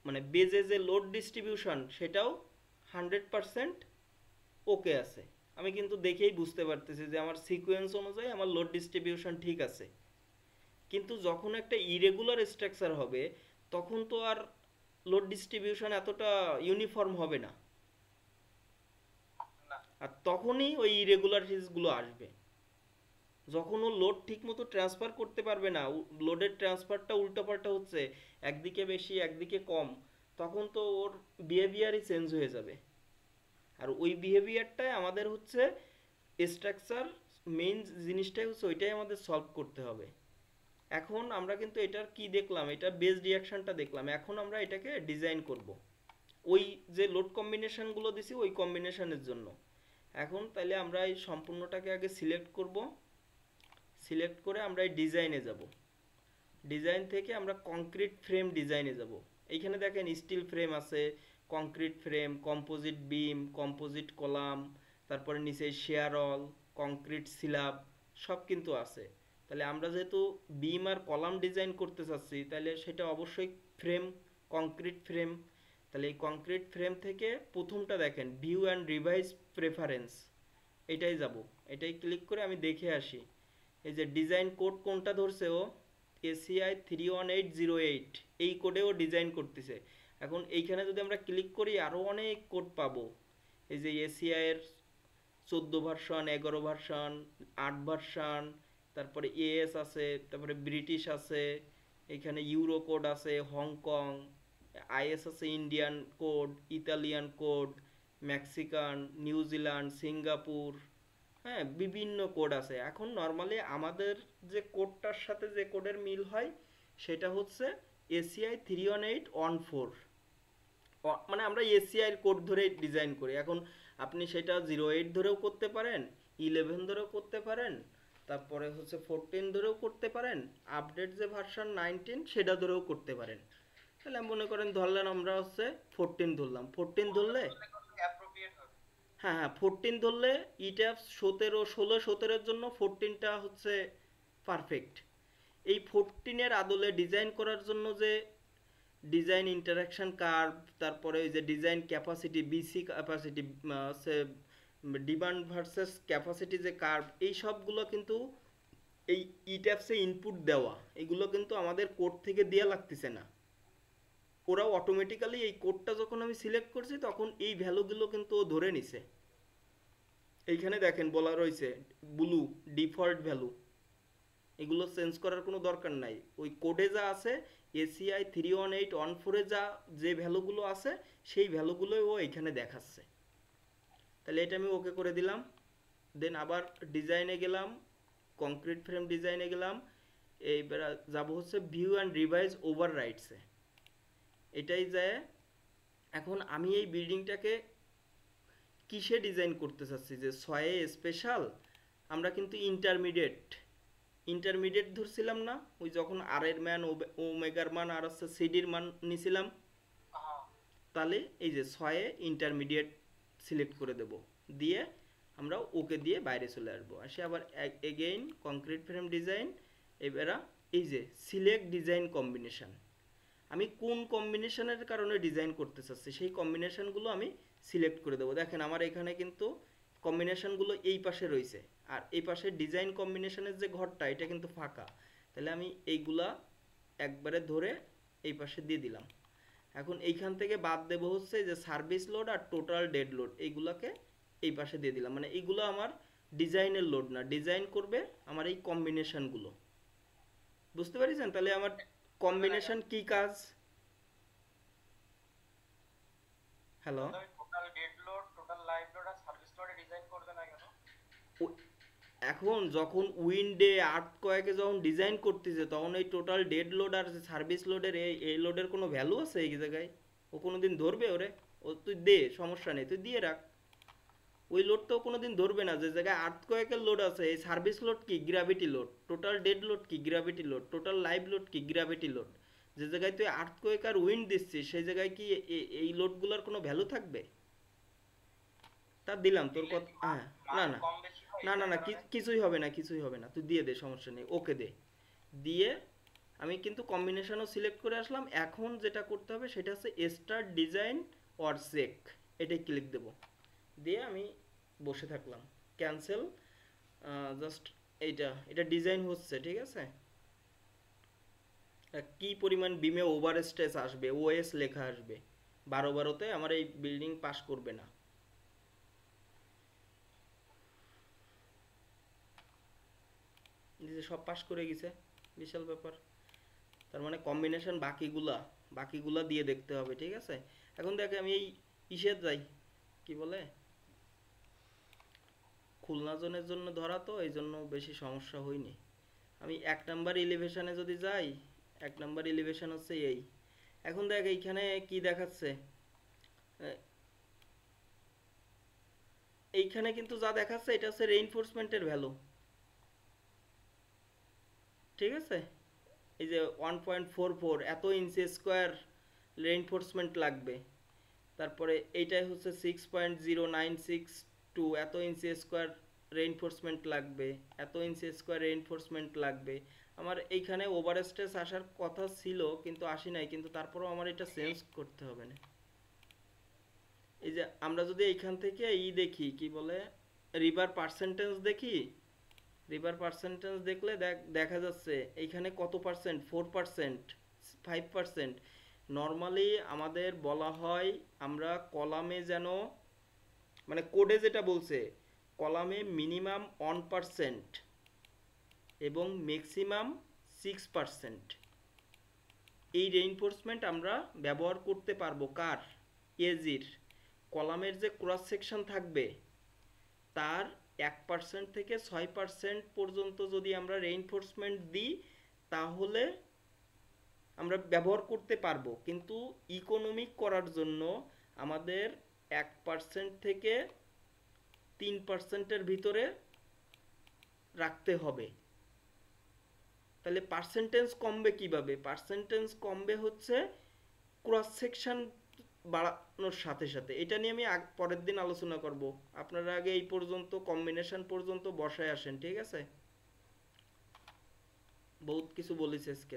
মানে বেজে যে লোড ডিস্ট্রিবিউশন সেটাও 100% ওকে আছে। আমি কিন্তু দেখেই বুঝতে পারতেছি যে আমার সিকোয়েন্স অনুযায়ী আমার লোড ডিস্ট্রিবিউশন ঠিক আছে। কিন্তু যখন একটা ইরেগুলার স্ট্রাকচার হবে তখন তো আর লোড ডিস্ট্রিবিউশন এতটা ইউনিফর্ম হবে না, না। আর তখনই ওই ইরেগুলারিটিসগুলো আসবে। যখন ও লোড ঠিকমতো ট্রান্সফার করতে পারবে না, লোডের ট্রান্সফারটা উল্টোপাল্টা হচ্ছে, একদিকে বেশি একদিকে কম, তখন তো ওর বিহেভিয়ারই চেঞ্জ হয়ে যাবে। আর ওই বিহেভিয়ারটাই আমাদের হচ্ছে স্ট্রাকচার, মেইন জিনিসটাই হচ্ছে ওইটাই আমাদের সলভ করতে হবে। এখন আমরা কিন্তু এটার কি দেখলাম, এটা বেস রিয়াকশনটা দেখলাম। এখন আমরা এটাকে ডিজাইন করব ওই যে লোড কম্বিনেশনগুলো দিছি ওই কম্বিনেশনের জন্য। এখন তাহলে আমরা এই সম্পূর্ণটাকে আগে সিলেক্ট করব। সিলেক্ট করে আমরা এই ডিজাইনে যাব। ডিজাইন থেকে আমরা কংক্রিট ফ্রেম ডিজাইনে যাব। এইখানে দেখেন স্টিল ফ্রেম আছে, কংক্রিট ফ্রেম, কম্পোজিট বিম, কম্পোজিট কলাম, তারপরে নিচে শেয়ার অল, কংক্রিট স্ল্যাব সব কিন্তু আছে। তাহলে আমরা যেহেতু বিম আর কলাম ডিজাইন করতে চাচ্ছি, তাহলে সেটা অবশ্যই ফ্রেম, কংক্রিট ফ্রেম। তাহলে এই কংক্রিট ফ্রেম থেকে প্রথমটা দেখেন, ভিউ অ্যান্ড রিভাইজ প্রেফারেন্স, এটাই যাব, এটাই ক্লিক করে আমি দেখে আসি। এই যে ডিজাইন কোড কোনটা ধরছে ও, এসিআই 31808, এই কোডেও ডিজাইন করতেছে। এখন এইখানে যদি আমরা ক্লিক করি আরও অনেক কোড পাবো। এই যে এসিআই এর 14 ভার্সন, 11 ভার্সন, 8 ভার্সন, তারপরে এএস আছে, তারপরে ব্রিটিশ আছে, এখানে ইউরো কোড আছে, হংকং, আইএস আছে, Indian code, Italian code, Mexican, New Zealand, Singapore, হ্যাঁ বিভিন্ন কোড আছে। এখন নর্মালি আমাদের যে কোডটার সাথে যে কোডের মিল হয় সেটা হচ্ছে এসিআই 31814, মানে আমরা এসিআই কোড ধরে ডিজাইন করি। এখন আপনি সেটা 08 ধরেও করতে পারেন, 11 ধরেও করতে পারেন, তারপরে হচ্ছে 14 ধরেও করতে পারেন, আপডেট যে ভার্সন 19 সেটা ধরেও করতে পারেন। তাহলে মনে করেন ধরলেন আমরা হচ্ছে 14 ধরলাম, 14 ধরলে অ্যাপ্রোপ্রিয়েট হবে। হ্যাঁ হ্যাঁ 14 ধরলে ইট্যাপস 17, 16, 17-এর জন্য 14টা হচ্ছে পারফেক্ট। এই 14-এর আদলে ডিজাইন করার জন্য যে ডিজাইন ইন্টারাকশন কার্ভ, তারপরে ওই যে ডিজাইন ক্যাপাসিটি, বিসি ক্যাপাসিটি, হচ্ছে ডিমান্ড ভার্সেস ক্যাপাসিটি যে কার্ভ, এই সবগুলো কিন্তু এই ইট্যাপসে ইনপুট দেওয়া, এগুলো কিন্তু আমাদের কোড থেকে দেওয়া লাগতেছে না। ওরাও অটোমেটিক্যালি এই কোডটা যখন আমি সিলেক্ট করছি তখন এই ভ্যালুগুলো কিন্তু ও ধরে নিছে। এইখানে দেখেন বলা রয়েছে ব্লু ডিফল্ট ভ্যালু, এগুলো চেঞ্জ করার কোনো দরকার নাই। ওই কোডে যা আছে এসিআই 31814-এ যে ভ্যালুগুলো আছে সেই ভ্যালুগুলোই ও এখানে দেখাচ্ছে। তাহলে এটা আমি ওকে করে দিলাম। দেন আবার ডিজাইনে গেলাম, কংক্রিট ফ্রেম ডিজাইনে গেলাম, এইবার যাব হচ্ছে ভিউ অ্যান্ড রিভাইজ ওভার রাইটসে। এটাই যায়। এখন আমি এই বিল্ডিংটাকে কিসে ডিজাইন করতে চাচ্ছি, যে 6-এ স্পেশাল, আমরা কিন্তু ইন্টারমিডিয়েট ধরছিলাম না, ওই যখন আর এর মান, ওমেগার মান আর হচ্ছে সিডির মান নিছিলাম। তাহলে এই যে 6-এ ইন্টারমিডিয়েট সিলেক্ট করে দেব, দিয়ে আমরা ওকে দিয়ে বাইরে চলে আসবো। আসে আবার এগেইন কংক্রিট ফ্রেম ডিজাইন, এবারে এই যে সিলেক্ট ডিজাইন কম্বিনেশন, আমি কোন কম্বিনেশনের কারণে ডিজাইন করতে চাচ্ছি সেই কম্বিনেশনগুলো আমি সিলেক্ট করে দেবো। দেখেন আমার এখানে কিন্তু কম্বিনেশনগুলো এই পাশে রয়েছে, আর এই পাশে ডিজাইন কম্বিনেশনের যে ঘরটা এটা কিন্তু ফাঁকা। তাহলে আমি এইগুলা একবারে ধরে এই পাশে দিয়ে দিলাম। এখন এইখান থেকে বাদ দেবো হচ্ছে যে সার্ভিস লোড আর টোটাল ডেড লোড, এইগুলাকে এই পাশে দিয়ে দিলাম। মানে এইগুলো আমার ডিজাইনের লোড না, ডিজাইন করবে আমার এই কম্বিনেশনগুলো। বুঝতে পারছেন? তাহলে আমার কম্বিনেশন কি কাজ? Hello, total dead load, total live load আর সার্ভিস লোডে ডিজাইন করবে না কেন? এখন যখন উইন্ডে আর্থকোয়েকে যখন ডিজাইন করতেছে তখন এই টোটাল ডেড লোড আর সার্ভিস লোডের এই লোডের কোনো ভ্যালু আছে এই জায়গায়? ও কোনোদিন ধরবে ওরে? ও তুই দে, সমস্যা নেই, তুই দিয়ে রাখ। ওই লোডটাও কোনোদিন ধরবে না। যে জায়গায় আর্থকোয়েকের লোড আছে, এই সার্ভিস লোড কি? Gravity load. Total dead load কি? Gravity load. Total live load কি? Gravity load. যে জায়গায় তুই আর্থকোয়েক আর উইন্ড দিচ্ছিস সেই জায়গায় কি এই লোডগুলোর কোনো ভ্যালু থাকবে? তা দিলাম তোর কথা, হ্যাঁ। না না কম বেশি হয় না না না এটার কারণে? কিছুই হবে না, কিছুই হবে না, তুই দিয়ে দে, সমস্যা নেই, ওকে দে। দিয়ে আমি কিন্তু কম্বিনেশনও সিলেক্ট করে আসলাম। এখন যেটা করতে হবে সেটা হচ্ছে স্টার্ট ডিজাইন অর চেক, এটাই ক্লিক দেব। দিয়ে আমি বসে থাকলাম, ক্যান্সেল। জাস্ট এটা ডিজাইন হচ্ছে, ঠিক আছে। কি পরিমাণ বিমে ওভার স্ট্রেস আসবে, ওএস লেখা আসবে, 12-12-তে আমার এই বিল্ডিং পাস করবে না। যে সব পাস করে গেছে, বিশাল ব্যাপার। তার মানে কম্বিনেশন বাকিগুলা দিয়ে দেখতে হবে, ঠিক আছে। এখন দেখে আমি এই ইসের যাই, কি বলে, খুলনা জোনের জন্য ধরা, তো এই জন্য বেশি সমস্যা হয়নি। আমি 1 নাম্বার এলিভেশনে যদি যাই, 1 নাম্বার এলিভেশন হচ্ছে এই। এখন দেখ এইখানে কি দেখাচ্ছে, এইখানে কিন্তু যা দেখাচ্ছে এটা হচ্ছে রেইনফোর্সমেন্টের ভ্যালু, ঠিক আছে। এই যে 1.44 এত ইঞ্চি স্কোয়ার রেইনফোর্সমেন্ট লাগবে। তারপরে এইটাই হচ্ছে 6.0962, এত ইঞ্চি স্কোয়ার রেইনফোর্সমেন্ট লাগবে, এত ইঞ্চি স্কোয়ার রেইনফোর্সমেন্ট লাগবে। আমার এইখানে ওভার স্ট্রেস আসার কথা ছিল কিন্তু আসি নাই, কিন্তু তারপরেও আমার এটা চেঞ্জ করতে হবে না। এই যে আমরা যদি এইখান থেকে দেখি কি বলে রিভার পার্সেন্টেজ দেখি, রিভার পার্সেন্টেজ দেখলে দেখা যাচ্ছে এইখানে কত পার্সেন্ট, 4%, 5%। নর্মালি আমাদের বলা হয় আমরা কলামে যেন, মানে কোডে যেটা বলছে কলামে মিনিমাম 1% এবং ম্যাক্সিমাম 6% এই রেইনফোর্সমেন্ট আমরা ব্যবহার করতে পারবো। কার? এজির। কলামের যে ক্রস সেকশন থাকবে তার 1% থেকে 6% পর্যন্ত যদি আমরা রেইনফোর্সমেন্ট দিই তাহলে আমরা ব্যবহার করতে পারবো, কিন্তু ইকোনমিক করার জন্য আমাদের 1% থেকে 3%-এর ভিতরে রাখতে হবে। তাহলে পার্সেন্টেজ কমবে কিভাবে? পার্সেন্টেজ কমবে হচ্ছে ক্রস সেকশন বাড়ানোর সাথে সাথে। এটা নিয়ে আমি পরের দিন আলোচনা করব। আপনারা আগে এই পর্যন্ত কম্বিনেশন পর্যন্ত বসায় আসেন, ঠিক আছে? বহুত কিছু বলেছে আজকে।